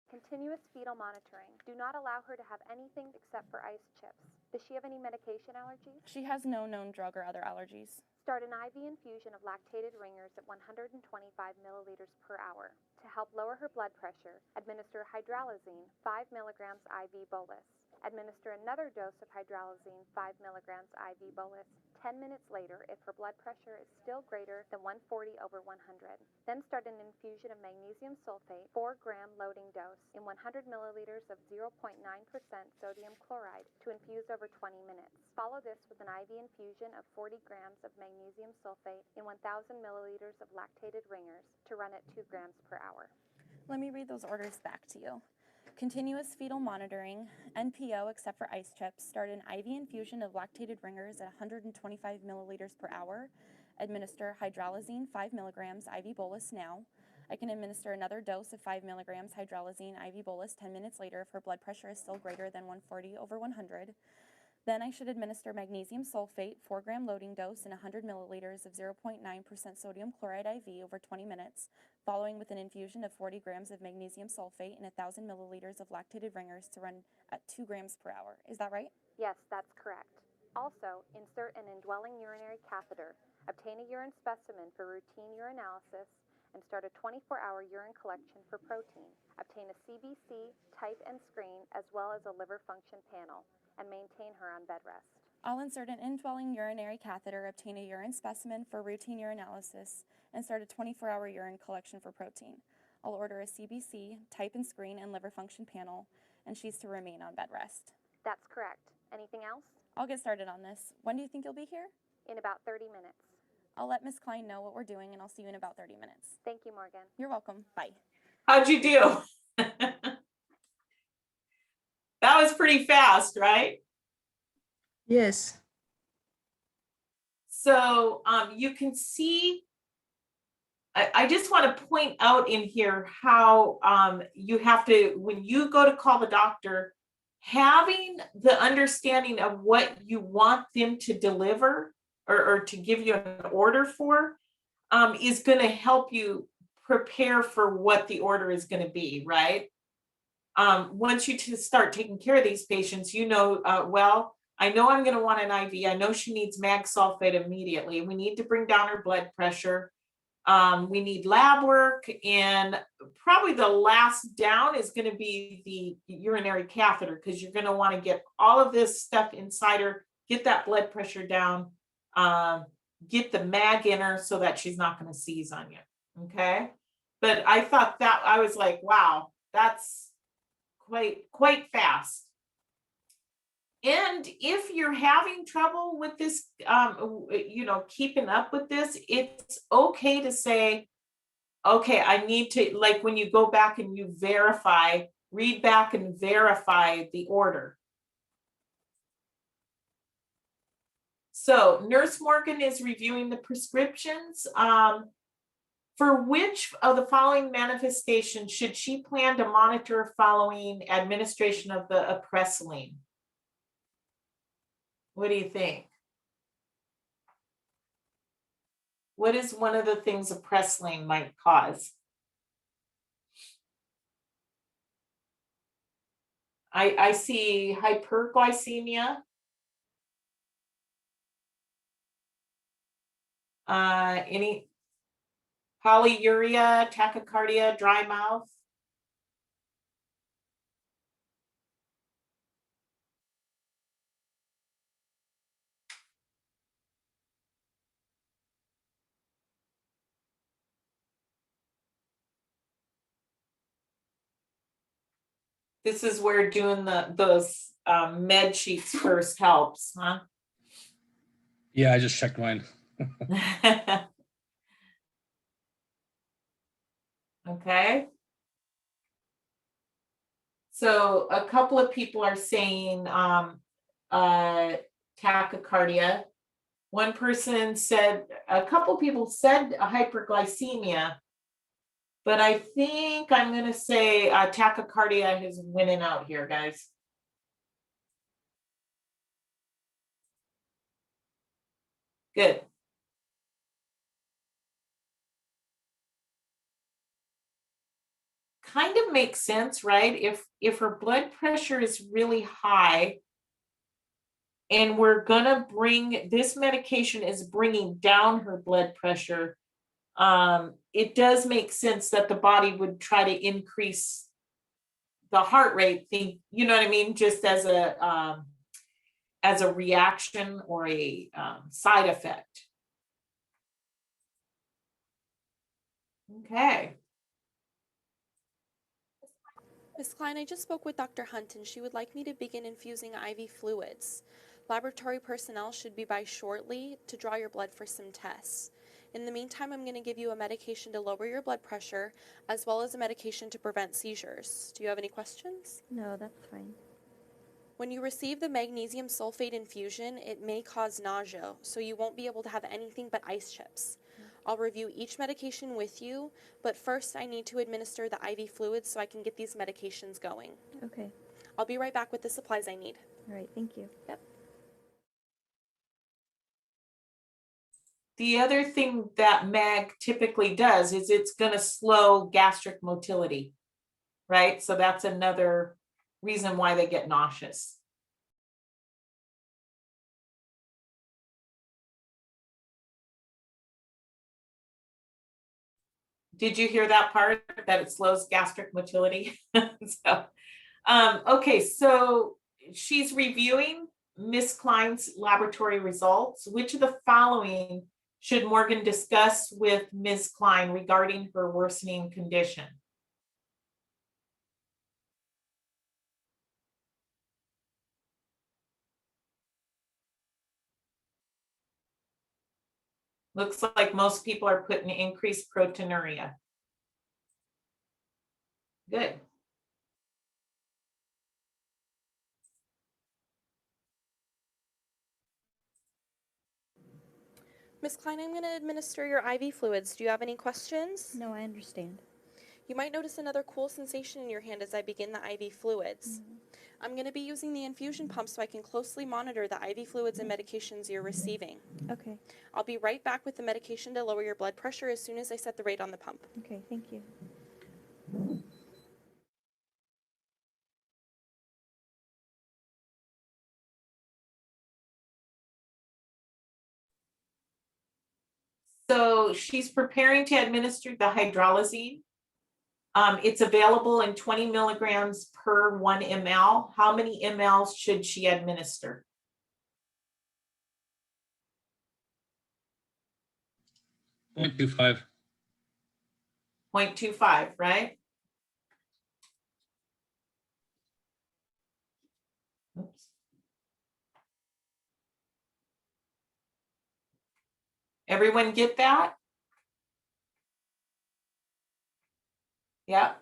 Continuous fetal monitoring. Do not allow her to have anything except for ice chips. Does she have any medication allergies? She has no known drug or other allergies. Start an IV infusion of lactated ringers at 125 milliliters per hour. To help lower her blood pressure, administer hydralazine 5 milligrams IV bolus. Administer another dose of hydralazine 5 milligrams IV bolus 10 minutes later if her blood pressure is still greater than 140/100. Then start an infusion of magnesium sulfate 4-gram loading dose in 100 milliliters of 0.9% sodium chloride to infuse over 20 minutes. Follow this with an IV infusion of 40 grams of magnesium sulfate in 1,000 milliliters of lactated ringers to run at 2 grams per hour. Let me read those orders back to you. Continuous fetal monitoring, NPO except for ice chips. Start an IV infusion of lactated ringers at 125 milliliters per hour. Administer hydralazine 5 milligrams IV bolus now. I can administer another dose of 5 milligrams hydralazine IV bolus 10 minutes later if her blood pressure is still greater than 140/100. Then I should administer magnesium sulfate 4-gram loading dose in 100 milliliters of 0.9% sodium chloride IV over 20 minutes, following with an infusion of 40 grams of magnesium sulfate in 1,000 milliliters of lactated ringers to run at 2 grams per hour. Is that right? Yes, that's correct. Also, insert an indwelling urinary catheter, obtain a urine specimen for routine urinalysis, and start a 24-hour urine collection for protein. Obtain a CBC, type and screen, as well as a liver function panel, and maintain her on bed rest. I'll insert an indwelling urinary catheter, obtain a urine specimen for routine urinalysis, and start a 24-hour urine collection for protein. I'll order a CBC, type and screen, and liver function panel, and she's to remain on bed rest. That's correct. Anything else? I'll get started on this. When do you think you'll be here? In about 30 minutes. I'll let Ms. Klein know what we're doing, and I'll see you in about 30 minutes. Thank you, Morgan. You're welcome. Bye. How'd you do? That was pretty fast, right? Yes. So you can see, I just want to point out in here how you have to, when you go to call the doctor, having the understanding of what you want them to deliver or to give you an order for is going to help you prepare for what the order is going to be, right? Once you start taking care of these patients, you know, well, I know I'm going to want an IV. I know she needs mag sulfate immediately. We need to bring down her blood pressure. We need lab work, and probably the last down is going to be the urinary catheter, because you're going to want to get all of this stuff inside her, get that blood pressure down, get the mag in her so that she's not going to seize on you. Okay. But I thought that, I was like, wow, that's quite fast. And if you're having trouble with this, keeping up with this, it's okay to say, okay, I need to, like when you go back and you verify, read back and verify the order. So Nurse Morgan is reviewing the prescriptions. For which of the following manifestations should she plan to monitor following administration of the apresilene? What do you think? What is one of the things apresilene might cause? I see hyperglycemia. Any polyuria, tachycardia, dry mouth? This is where doing those med sheets first helps, huh? Yeah, I just checked mine. Okay. So a couple of people are saying tachycardia. One person said, a couple people said hyperglycemia, but I think I'm going to say tachycardia is winning out here, guys. Good. Kind of makes sense, right? If her blood pressure is really high, and we're gonna bring, this medication is bringing down her blood pressure, it does make sense that the body would try to increase the heart rate thing, you know what I mean? Just as a reaction or a side effect. Okay. Ms. Klein, I just spoke with Dr. Hunt and she would like me to begin infusing IV fluids. Laboratory personnel should be by shortly to draw your blood for some tests. In the meantime, I'm going to give you a medication to lower your blood pressure as well as a medication to prevent seizures. Do you have any questions? No, that's fine. When you receive the magnesium sulfate infusion, it may cause nausea, so you won't be able to have anything but ice chips. I'll review each medication with you, but first I need to administer the IV fluids so I can get these medications going. Okay. I'll be right back with the supplies I need. All right. Thank you. Yep. The other thing that MAG typically does is it's going to slow gastric motility, right? So that's another reason why they get nauseous. Did you hear that part, that it slows gastric motility? Okay, so she's reviewing Miss Klein's laboratory results. Which of the following should Morgan discuss with Ms. Klein regarding her worsening condition? Looks like most people are putting increased proteinuria. Good. Ms. Klein, I'm going to administer your IV fluids. Do you have any questions? No, I understand. You might notice another cool sensation in your hand as I begin the IV fluids. I'm going to be using the infusion pump so I can closely monitor the IV fluids and medications you're receiving. Okay. I'll be right back with the medication to lower your blood pressure as soon as I set the rate on the pump. Okay, thank you. So she's preparing to administer the hydralazine. It's available in 20 milligrams per 1 ml. How many mLs should she administer? 0.25. 0.25, right? Oops. Everyone get that? Yeah.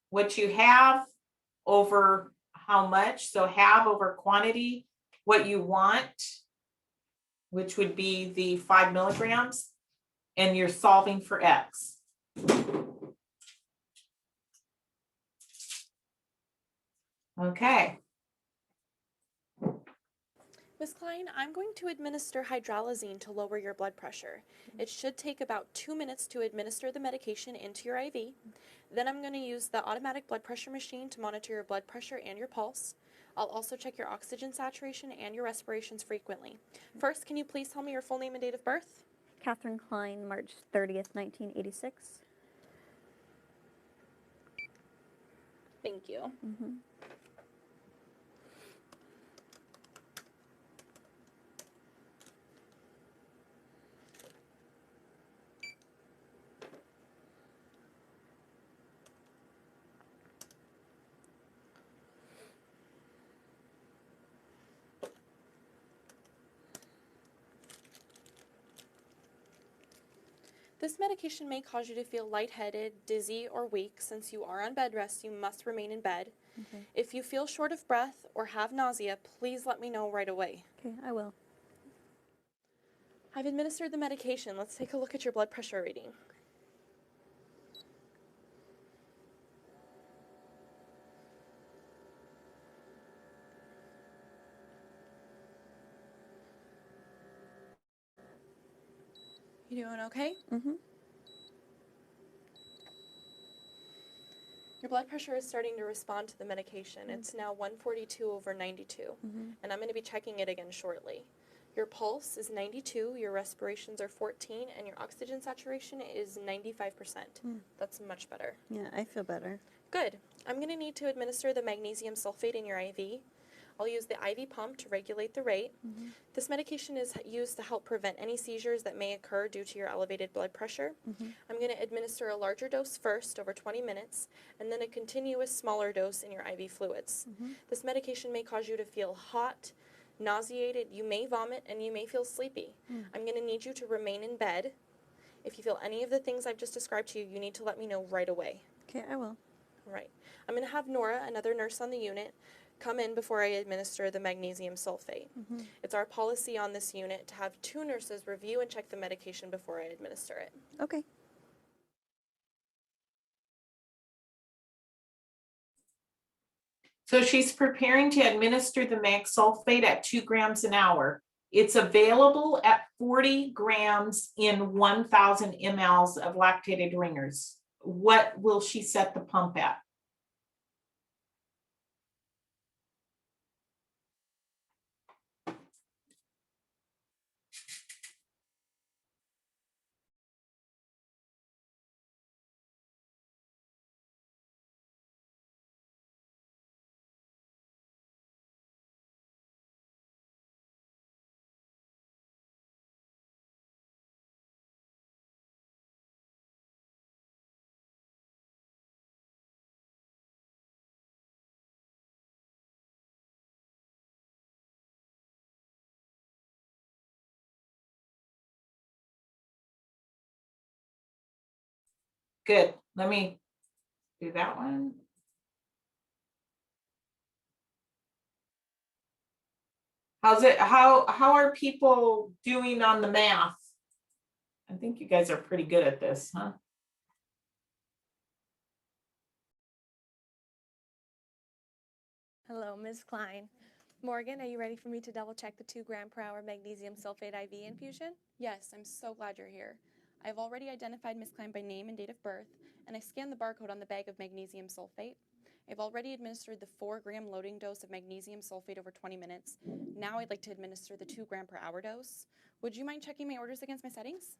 What you have over how much, so have over quantity, what you want, which would be the 5 milligrams, and you're solving for X. Okay. Ms. Klein, I'm going to administer hydralazine to lower your blood pressure. It should take about 2 minutes to administer the medication into your IV. Then I'm going to use the automatic blood pressure machine to monitor your blood pressure and your pulse. I'll also check your oxygen saturation and your respirations frequently. First, can you please tell me your full name and date of birth? Catherine Klein, March 30th, 1986. Thank you. Mm-hmm. This medication may cause you to feel lightheaded, dizzy, or weak. Since you are on bed rest, you must remain in bed. Okay. If you feel short of breath or have nausea, please let me know right away. Okay, I will. I've administered the medication. Let's take a look at your blood pressure reading. You doing okay? Mm-hmm. Your blood pressure is starting to respond to the medication. It's now 142/92, and I'm going to be checking it again shortly. Your pulse is 92, your respirations are 14, and your oxygen saturation is 95%. That's much better. Yeah, I feel better. Good. I'm going to need to administer the magnesium sulfate in your IV. I'll use the IV pump to regulate the rate. This medication is used to help prevent any seizures that may occur due to your elevated blood pressure. I'm going to administer a larger dose first over 20 minutes, and then a continuous smaller dose in your IV fluids. This medication may cause you to feel hot, nauseated, you may vomit, and you may feel sleepy. I'm going to need you to remain in bed. If you feel any of the things I've just described to you, you need to let me know right away. Okay, I will. All right. I'm going to have Nora, another nurse on the unit, come in before I administer the magnesium sulfate. It's our policy on this unit to have 2 nurses review and check the medication before I administer it. Okay. So she's preparing to administer the mag sulfate at 2 grams an hour. It's available at 40 grams in 1,000 mLs of lactated ringers. What will she set the pump at? Good. Let me do that one. How's it? How are people doing on the math? I think you guys are pretty good at this, huh? Hello, Ms. Klein. Morgan, are you ready for me to double check the 2 gram per hour magnesium sulfate IV infusion? Yes, I'm so glad you're here. I've already identified Ms. Klein by name and date of birth, and I scanned the barcode on the bag of magnesium sulfate. I've already administered the 4-gram loading dose of magnesium sulfate over 20 minutes. Now I'd like to administer the 2 gram per hour dose. Would you mind checking my orders against my settings?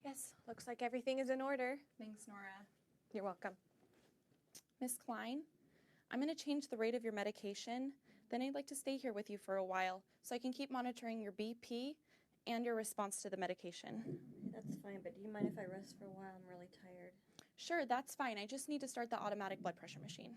Yes, looks like everything is in order. Thanks, Nora. You're welcome. Miss Klein, I'm going to change the rate of your medication. Then I'd like to stay here with you for a while so I can keep monitoring your BP and your response to the medication. That's fine, but do you mind if I rest for a while? I'm really tired. Sure, that's fine. I just need to start the automatic blood pressure machine.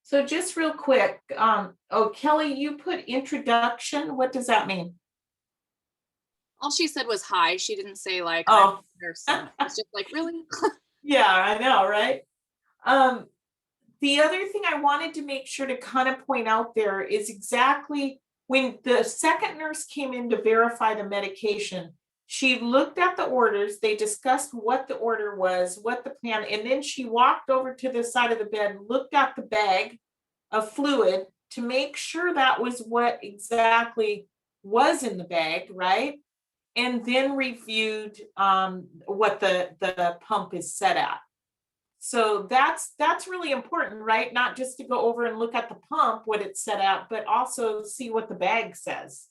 So just real quick, oh, Kelly, you put introduction. What does that mean? All she said was hi. She didn't say like, oh, it's just like, really? Yeah, I know, right? The other thing I wanted to make sure to kind of point out there is exactly when the second nurse came in to verify the medication, she looked at the orders, they discussed what the order was, what the plan, and then she walked over to the side of the bed, looked at the bag of fluid to make sure that was what exactly was in the bag, right? And then reviewed what the pump is set at. So that's really important, right? Not just to go over and look at the pump, what it's set at, but also see what the bag says.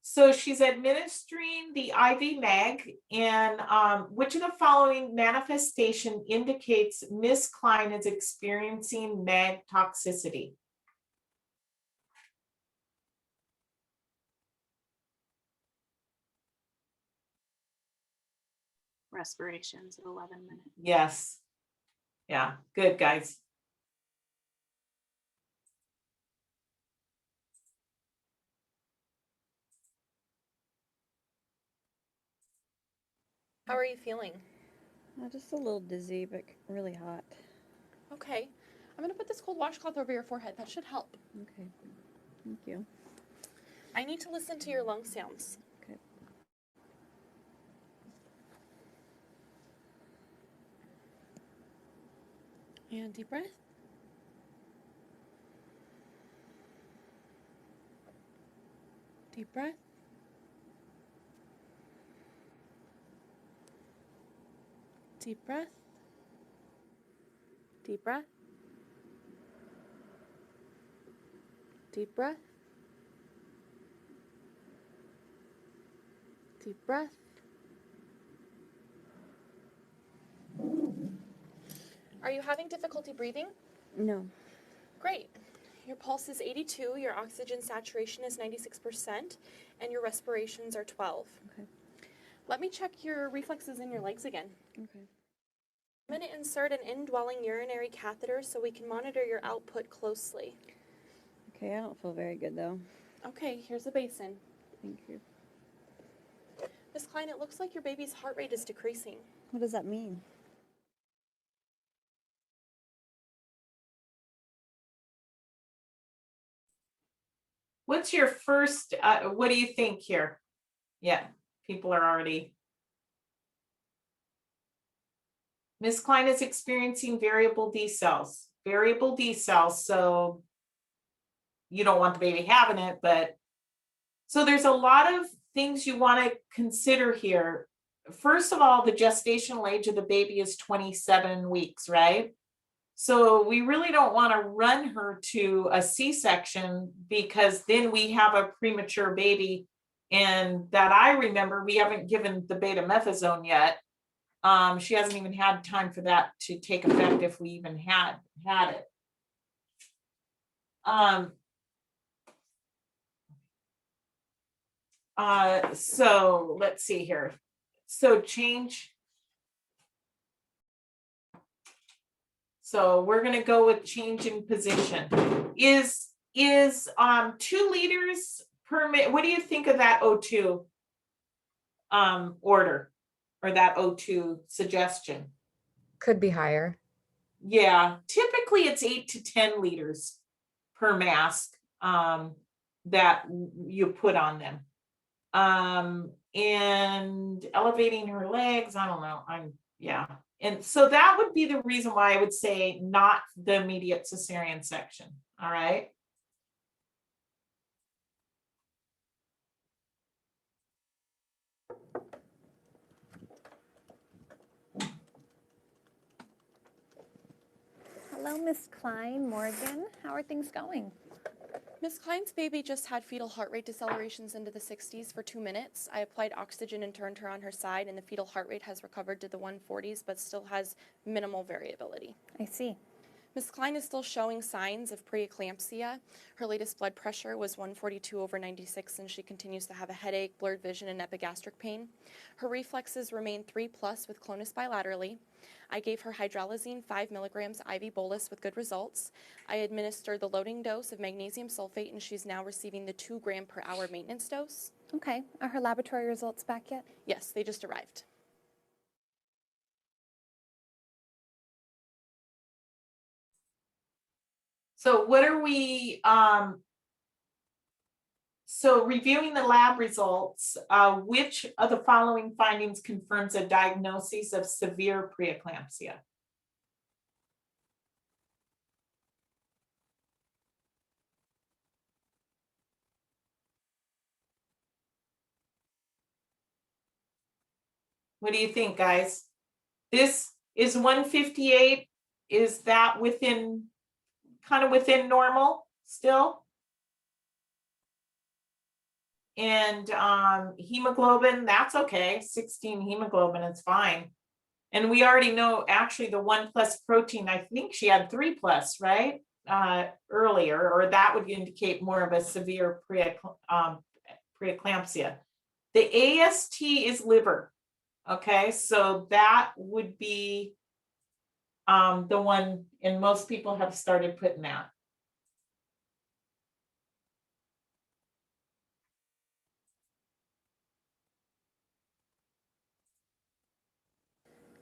So she's administering the IV mag, and which of the following manifestation indicates Miss Klein is experiencing mag toxicity? Respirations at 11 minutes. Yes. Yeah, good, guys. How are you feeling? Just a little dizzy, but really hot. Okay. I'm going to put this cold washcloth over your forehead. That should help. Okay. Thank you. I need to listen to your lung sounds. Okay. And deep breath. Deep breath. Deep breath. Deep breath. Deep breath. Deep breath. Are you having difficulty breathing? No. Great. Your pulse is 82, your oxygen saturation is 96%, and your respirations are 12. Okay. Let me check your reflexes in your legs again. Okay. I'm going to insert an indwelling urinary catheter so we can monitor your output closely. Okay, I don't feel very good though. Okay, here's a basin. Thank you. Miss Klein, it looks like your baby's heart rate is decreasing. What does that mean? What's your first, what do you think here? Yeah, people are already. Miss Klein is experiencing variable D cells. Variable D cells, so you don't want the baby having it, but so there's a lot of things you want to consider here. First of all, the gestational age of the baby is 27 weeks, right? So we really don't want to run her to a C-section because then we have a premature baby. And that I remember, we haven't given the betamethasone yet. She hasn't even had time for that to take effect if we even had it. So let's see here. So change. So we're going to go with change in position. Is 2 liters per minute? What do you think of that O2 order or that O2 suggestion? Could be higher. Yeah, typically it's 8 to 10 liters per mask that you put on them. And elevating her legs, I don't know. Yeah. And so that would be the reason why I would say not the immediate cesarean section. All right. Hello, Miss Klein, Morgan. How are things going? Miss Klein's baby just had fetal heart rate decelerations into the 60s for 2 minutes. I applied oxygen and turned her on her side, and the fetal heart rate has recovered to the 140s, but still has minimal variability. I see. Miss Klein is still showing signs of preeclampsia. Her latest blood pressure was 142/96, and she continues to have a headache, blurred vision, and epigastric pain. Her reflexes remain 3+ with clonus bilaterally. I gave her hydralazine 5 milligrams IV bolus with good results. I administered the loading dose of magnesium sulfate, and she's now receiving the 2 gram per hour maintenance dose. Okay. Are her laboratory results back yet? Yes, they just arrived. So what are we, so reviewing the lab results, which of the following findings confirms a diagnosis of severe preeclampsia? What do you think, guys? This is 158. Is that within, kind of within normal still? And hemoglobin, that's okay. 16 hemoglobin, it's fine. And we already know actually the 1+ protein, I think she had 3+, right? Earlier, or that would indicate more of a severe preeclampsia. The AST is liver. Okay, so that would be the one, and most people have started putting that.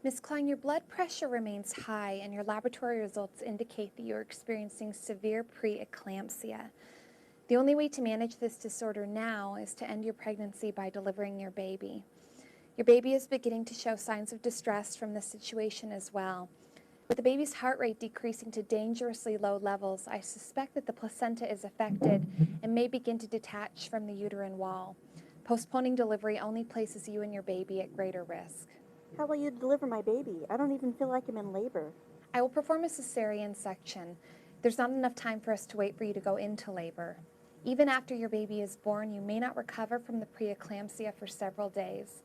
Ms. Klein, your blood pressure remains high and your laboratory results indicate that you're experiencing severe preeclampsia. The only way to manage this disorder now is to end your pregnancy by delivering your baby. Your baby is beginning to show signs of distress from this situation as well. With the baby's heart rate decreasing to dangerously low levels, I suspect that the placenta is affected and may begin to detach from the uterine wall. Postponing delivery only places you and your baby at greater risk. How will you deliver my baby? I don't even feel like I'm in labor. I will perform a cesarean section. There's not enough time for us to wait for you to go into labor. Even after your baby is born, you may not recover from the preeclampsia for several days.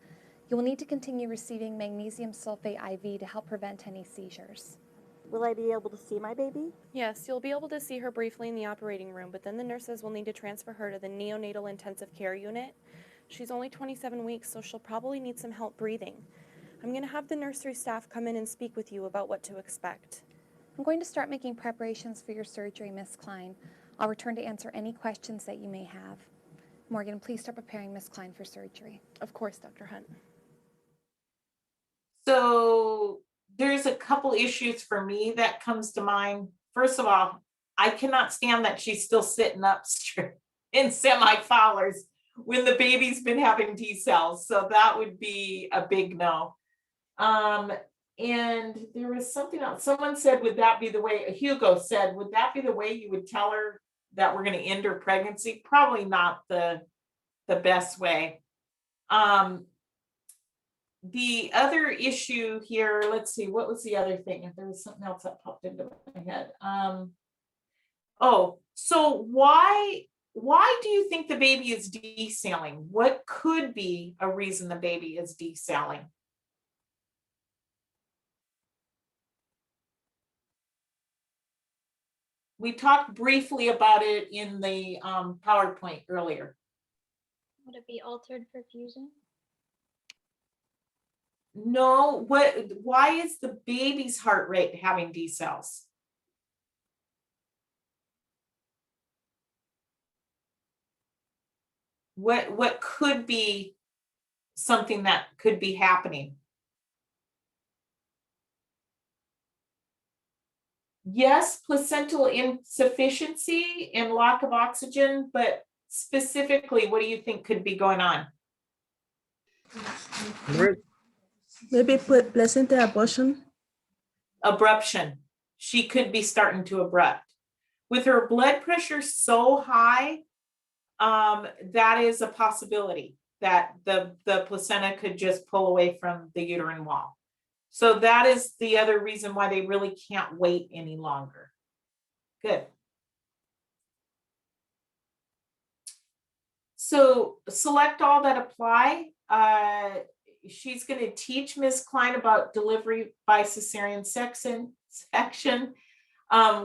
You will need to continue receiving magnesium sulfate IV to help prevent any seizures. Will I be able to see my baby? Yes, you'll be able to see her briefly in the operating room, but then the nurses will need to transfer her to the neonatal intensive care unit. She's only 27 weeks, so she'll probably need some help breathing. I'm going to have the nursery staff come in and speak with you about what to expect. I'm going to start making preparations for your surgery, Miss Klein. I'll return to answer any questions that you may have. Morgan, please start preparing Miss Klein for surgery. Of course, Dr. Hunt. So there's a couple issues for me that comes to mind. First of all, I cannot stand that she's still sitting up straight in semi-collars when the baby's been having decels. So that would be a big no. And there was something else. Someone said, would that be the way, Hugo said, would that be the way you would tell her that we're going to end her pregnancy? Probably not the best way. The other issue here, let's see, what was the other thing? If there was something else that popped into my head. Oh, so why do you think the baby is decelling? What could be a reason the baby is decelling? We talked briefly about it in the PowerPoint earlier. Would it be altered perfusion? No, why is the baby's heart rate having decels? What could be something that could be happening? yes, placental insufficiency and lack of oxygen, but specifically, what do you think could be going on? Maybe placenta abortion. Abruption. She could be starting to abrupt. With her blood pressure so high, that is a possibility that the placenta could just pull away from the uterine wall. So that is the other reason why they really can't wait any longer. Good. So select all that apply. She's going to teach Ms. Klein about delivery by cesarean section.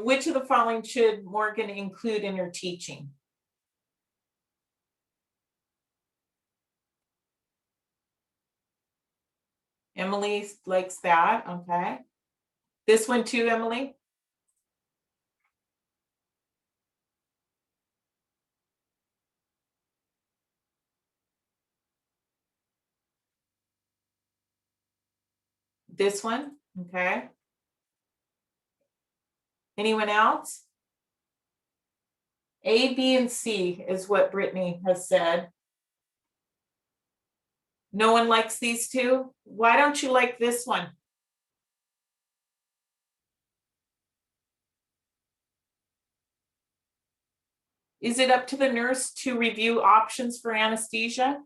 Which of the following should Morgan include in her teaching? Emily likes that. Okay. This one too, Emily? This one? Okay. Anyone else? A, B, and C is what Brittany has said. No one likes these two? Why don't you like this one? Is it up to the nurse to review options for anesthesia?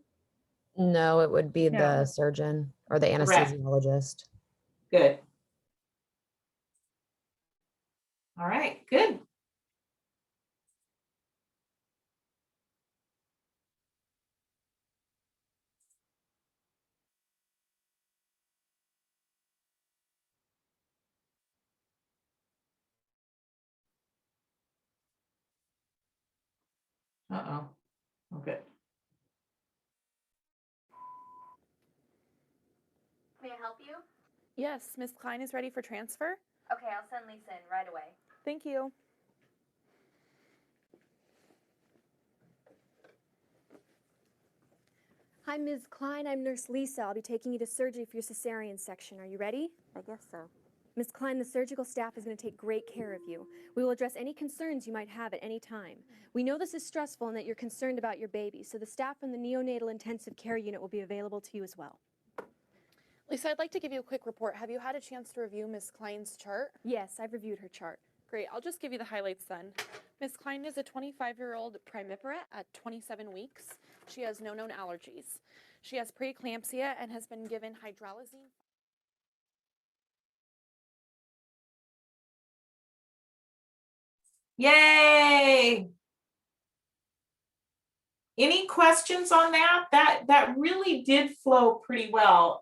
No, it would be the surgeon or the Correct. anesthesiologist. Good. All right, good. Uh-oh. Okay. May I help you? Yes, Miss Klein is ready for transfer. Okay, I'll send Lisa in right away. Thank you. Hi, Ms. Klein. I'm Nurse Lisa. I'll be taking you to surgery for your cesarean section. Are you ready? I guess so. Ms. Klein, the surgical staff is going to take great care of you. We will address any concerns you might have at any time. We know this is stressful and that you're concerned about your baby, so the staff from the neonatal intensive care unit will be available to you as well. Lisa, I'd like to give you a quick report. Have you had a chance to review Miss Klein's chart? Yes, I've reviewed her chart. Great, I'll just give you the highlights then. Miss Klein is a 25-year-old primiparate at 27 weeks. She has no known allergies. She has preeclampsia and has been given hydralazine. Yay! Any questions on that? That really did flow pretty well.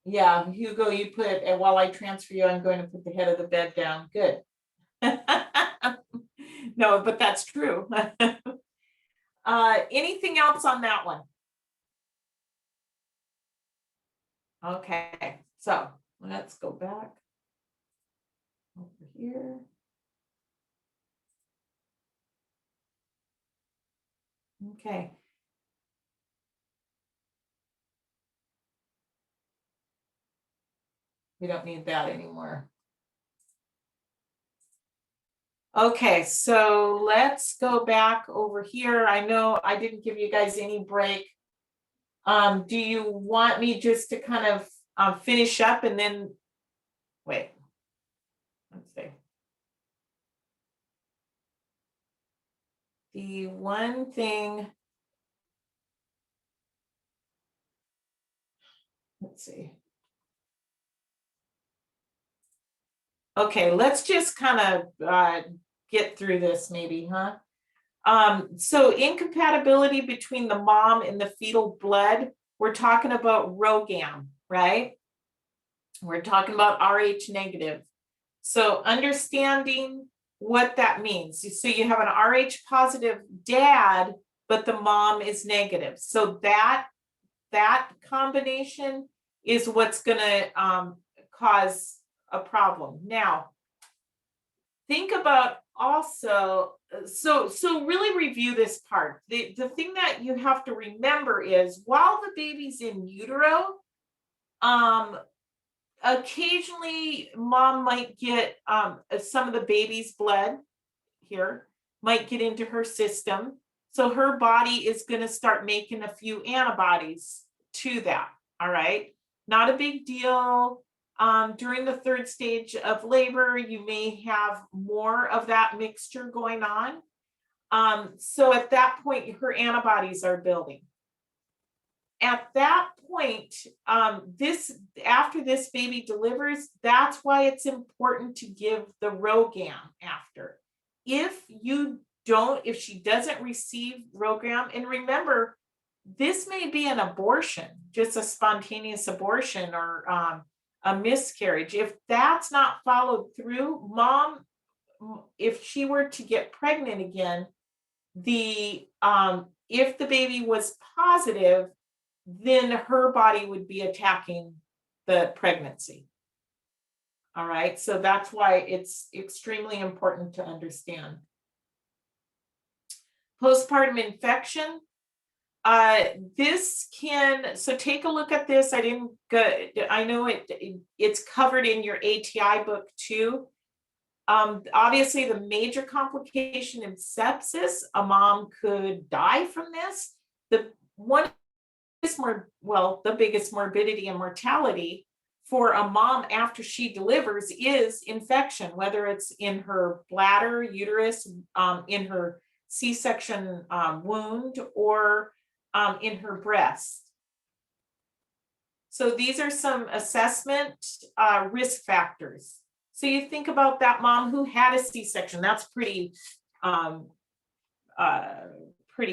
Yeah, Hugo, you put, and while I transfer you, I'm going to put the head of the bed down. Good. No, but that's true. Anything else on that one? Okay, so let's go back over here. Okay. We don't need that anymore. Okay, so let's go back over here. I know I didn't give you guys any break. Do you want me just to kind of finish up and then, wait, let's see. The one thing, let's see. Okay, let's just kind of get through this maybe, huh? So incompatibility between the mom and the fetal blood, we're talking about ROGAM, right? We're talking about Rh negative. So understanding what that means. So you have an Rh positive dad, but the mom is negative. So that combination is what's gonna cause a problem. Now, think about also, so really review this part. The thing that you have to remember is while the baby's in utero, Occasionally mom might get some of the baby's blood here might get into her system. So her body is going to start making a few antibodies to that. All right. Not a big deal. During the 3rd stage of labor, you may have more of that mixture going on. So at that point, her antibodies are building. At that point, after this baby delivers, that's why it's important to give the RhoGAM after. If she doesn't receive RhoGAM, and remember, this may be an abortion, just a spontaneous abortion or a miscarriage. If that's not followed through, mom, if she were to get pregnant again, if the baby was positive, then her body would be attacking the pregnancy. All right, so that's why it's extremely important to understand. Postpartum infection. So take a look at this. I know it's covered in your ATI book too. Obviously the major complication in sepsis, a mom could die from this. The biggest morbidity and mortality for a mom after she delivers is infection, whether it's in her bladder, uterus, in her C-section wound, or in her breast. So these are some assessment risk factors. So you think about that mom who had a C-section. That's pretty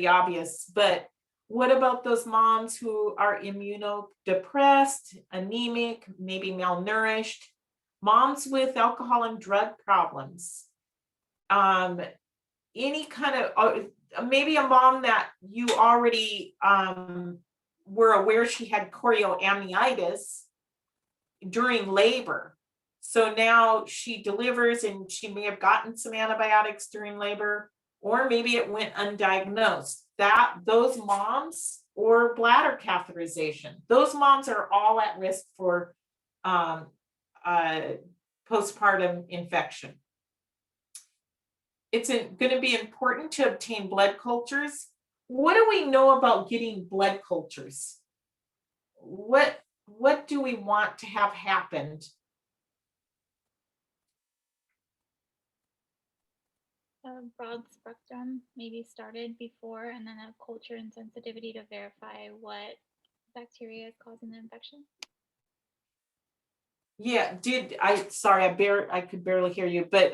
obvious, but what about those moms who are immunodepressed, anemic, maybe malnourished, moms with alcohol and drug problems, any kind of, maybe a mom that you already were aware she had chorioamnitis during labor. So now she delivers and she may have gotten some antibiotics during labor, or maybe it went undiagnosed. Those moms, or bladder catheterization, those moms are all at risk for postpartum infection. It's going to be important to obtain blood cultures. What do we know about getting blood cultures? What do we want to have happened? A broad spectrum maybe started before, and then a culture and sensitivity to verify what bacteria is causing the infection. Yeah, sorry, I could barely hear you, but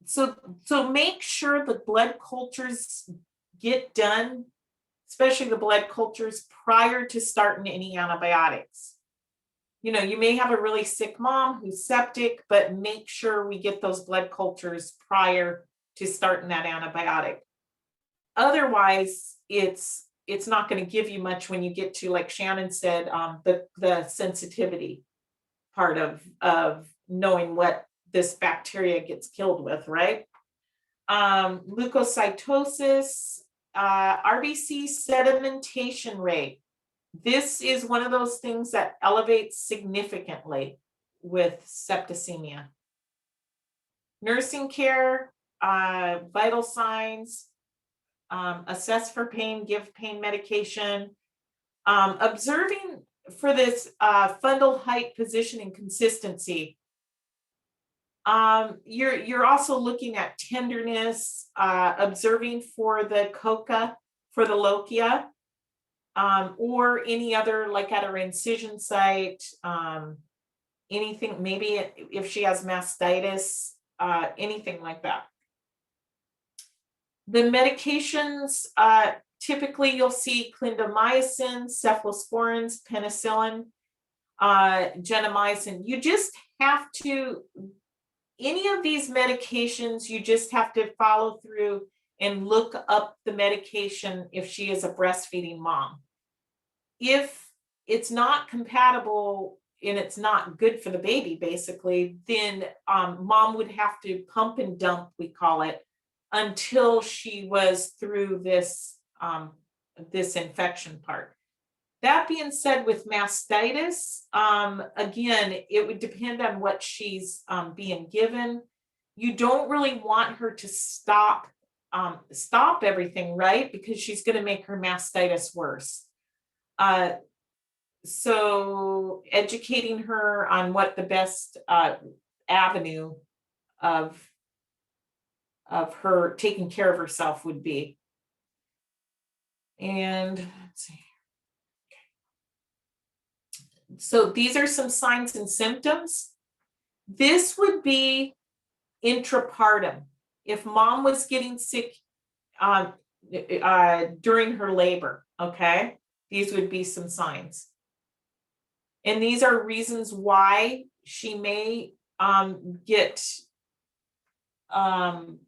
so make sure the blood cultures get done, especially the blood cultures prior to starting any antibiotics. You know, you may have a really sick mom who's septic, but make sure we get those blood cultures prior to starting that antibiotic. Otherwise, it's not going to give you much when you get to, like Shannon said, the sensitivity part of knowing what this bacteria gets killed with, right? Leukocytosis, RBC sedimentation rate. This is one of those things that elevates significantly with septicemia. Nursing care, vital signs, assess for pain, give pain medication, observing for this fundal height, position, and consistency. You're also looking at tenderness, observing for the coca, for the lochia, or any other, like at her incision site, anything, maybe if she has mastitis, anything like that. The medications, typically you'll see clindamycin, cephalosporins, penicillin, gentamicin. You just have to, any of these medications, you just have to follow through and look up the medication if she is a breastfeeding mom. If it's not compatible and it's not good for the baby, basically, then mom would have to pump and dump, we call it, until she was through this, this infection part. That being said, with mastitis, again, it would depend on what she's being given. You don't really want her to stop everything, right? Because she's going to make her mastitis worse. So educating her on what the best avenue of her taking care of herself would be. And let's see. So these are some signs and symptoms. This would be intrapartum. If mom was getting sick during her labor, okay, these would be some signs. And these are reasons why she may get an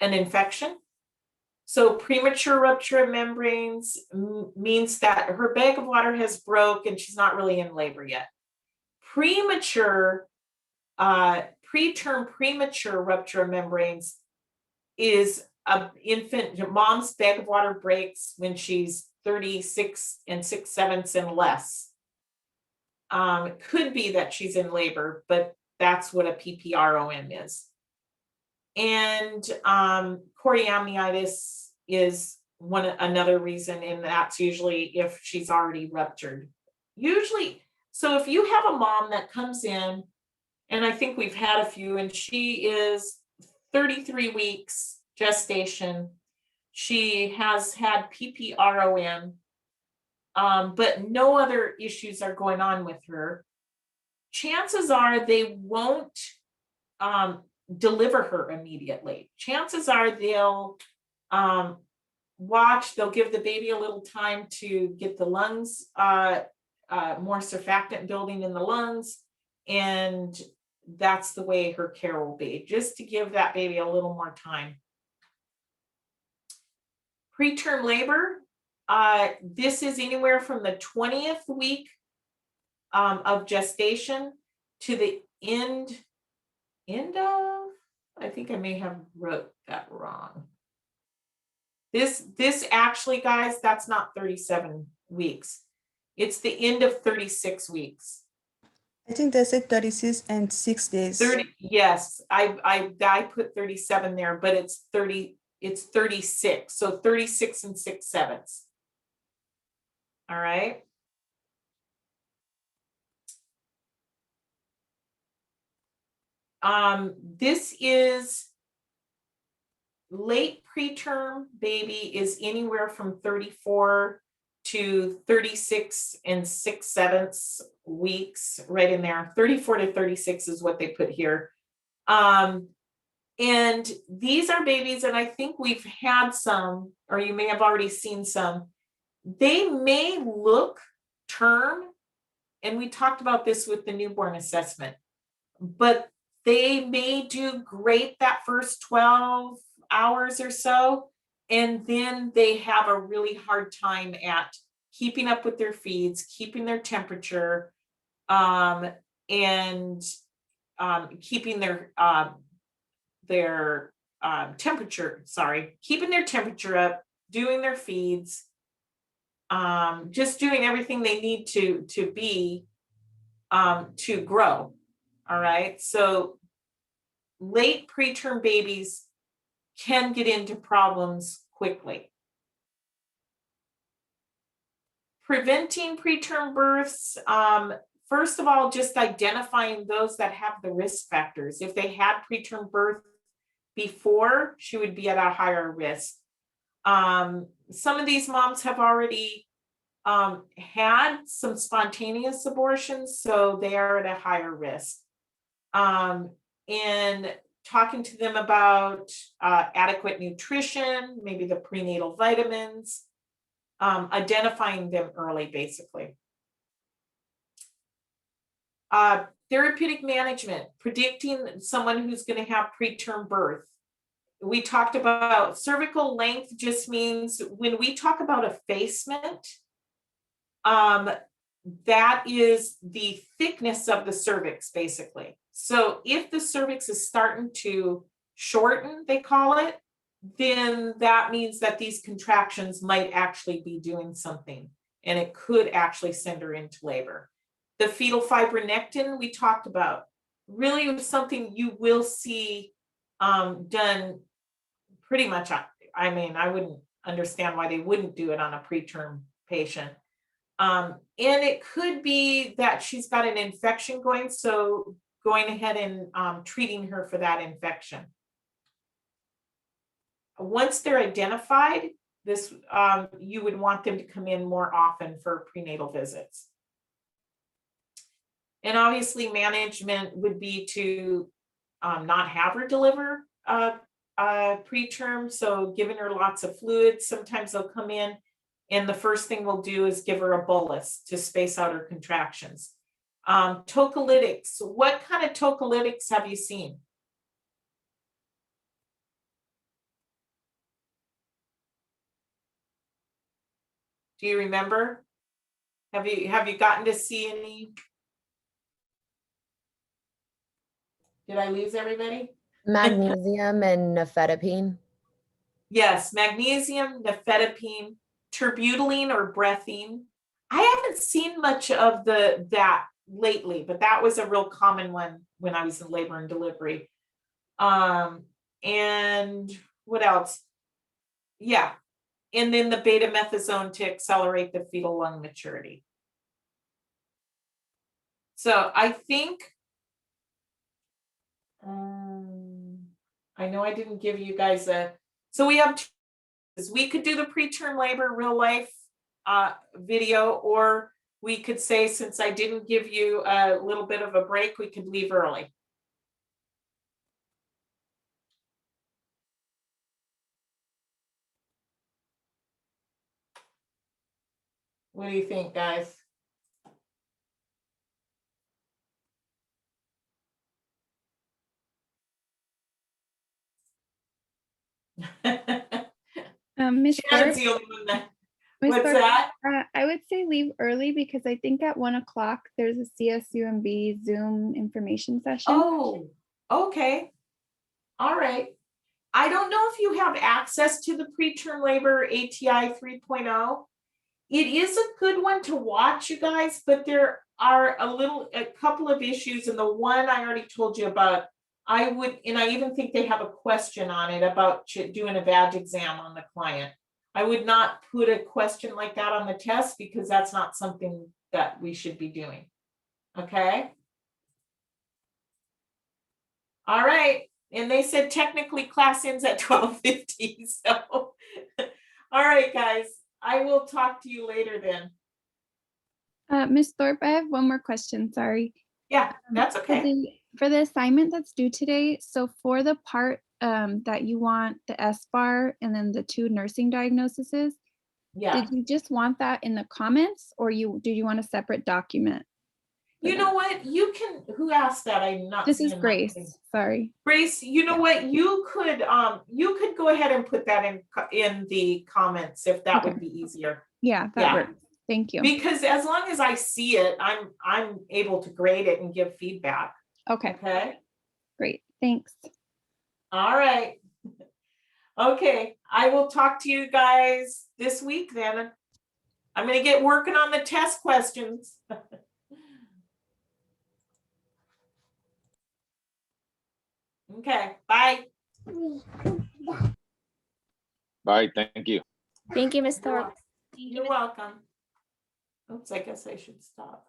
infection. So premature rupture of membranes means that her bag of water has broke and she's not really in labor yet. Preterm premature rupture of membranes is an infant, mom's bag of water breaks when she's 36 and 6/7 and less. It could be that she's in labor, but that's what a PPROM is. And chorioamnitis is another reason, and that's usually if she's already ruptured. Usually, so if you have a mom that comes in, and I think we've had a few, and she is 33 weeks gestation, she has had PPROM, but no other issues are going on with her. Chances are they won't deliver her immediately. Chances are they'll they'll give the baby a little time to get the lungs, more surfactant building in the lungs, and that's the way her care will be, just to give that baby a little more time. Preterm labor, this is anywhere from the 20th week of gestation to the end of, I think I may have wrote that wrong. This actually, guys, that's not 37 weeks. It's the end of 36 weeks. I think they said 36 and 6 days. 30, yes, I put 37 there, but it's 36. So 36 and 6/7. All right. This is late preterm baby is anywhere from 34 to 36 and 6/7 weeks, right in there. 34 to 36 is what they put here. And these are babies, and I think we've had some, or you may have already seen some. They may look term, and we talked about this with the newborn assessment, but they may do great that first 12 hours or so, and then they have a really hard time at keeping up with their feeds, keeping their temperature, and keeping their temperature, keeping their temperature up, doing their feeds, just doing everything they need to be to grow. All right, so late preterm babies can get into problems quickly. Preventing preterm births, first of all, just identifying those that have the risk factors. If they had preterm birth before, she would be at a higher risk. Some of these moms have already had some spontaneous abortions, so they are at a higher risk. And talking to them about adequate nutrition, maybe the prenatal vitamins, identifying them early, basically. Therapeutic management, predicting someone who's going to have preterm birth. We talked about cervical length just means when we talk about effacement, that is the thickness of the cervix, basically. So if the cervix is starting to shorten, they call it, then that means that these contractions might actually be doing something. and it could actually send her into labor. The fetal fibronectin we talked about really was something you will see done pretty much. I mean, I wouldn't understand why they wouldn't do it on a preterm patient. And it could be that she's got an infection going, so going ahead and treating her for that infection. Once they're identified, this you would want them to come in more often for prenatal visits. And obviously management would be to not have her deliver preterm, so giving her lots of fluids. Sometimes they'll come in and the first thing we'll do is give her a bolus to space out her contractions. Tocolytics, what kind of tocolytics have you seen? Do you remember? Have you gotten to see any? Did I lose everybody? Magnesium and nifedipine. Yes, magnesium, nifedipine, terbutaline or breathine. I haven't seen much of that lately, but that was a real common one when I was in labor and delivery. And what else? Yeah. And then the betamethasone to accelerate the fetal lung maturity. So I think, I know I didn't give you guys so we have we could do the preterm labor real life video, or we could say, since I didn't give you a little bit of a break, we could leave early. What do you think, guys? Miss Shannon's the only one that. What's Thorpe, that? I would say leave early because I think at 1 o'clock there's a CSUMB Zoom information session. Oh, okay. All right. I don't know if you have access to the preterm labor ATI 3.0. It is a good one to watch, you guys, but there are a couple of issues, and the one I already told you about, I even think they have a question on it about doing a badge exam on the client. I would not put a question like that on the test because that's not something that we should be doing. Okay. All right. And they said technically class ends at 12:50. So, all right, guys, I will talk to you later then. Ms. Thorpe, I have one more question. Sorry. Yeah, that's okay. For the assignment that's due today, so for the part that you want the SBAR and then the 2 nursing diagnoses, yeah, did you just want that in the comments, or do you want a separate document? You know what? You can. Who asked that? I'm not. This is Grace. Sorry, Grace. You know what? You could go ahead and put that in the comments if that would be easier. Yeah, that works. Thank you. Because as long as I see it, I'm able to grade it and give feedback. Okay. Okay. Great. Thanks. All right. Okay. I will talk to you guys this week then. I'm going to get working on the test questions. Okay. Bye. Bye. Thank you. Thank you, Ms. Thorpe. You're welcome. Oops, I guess I should stop.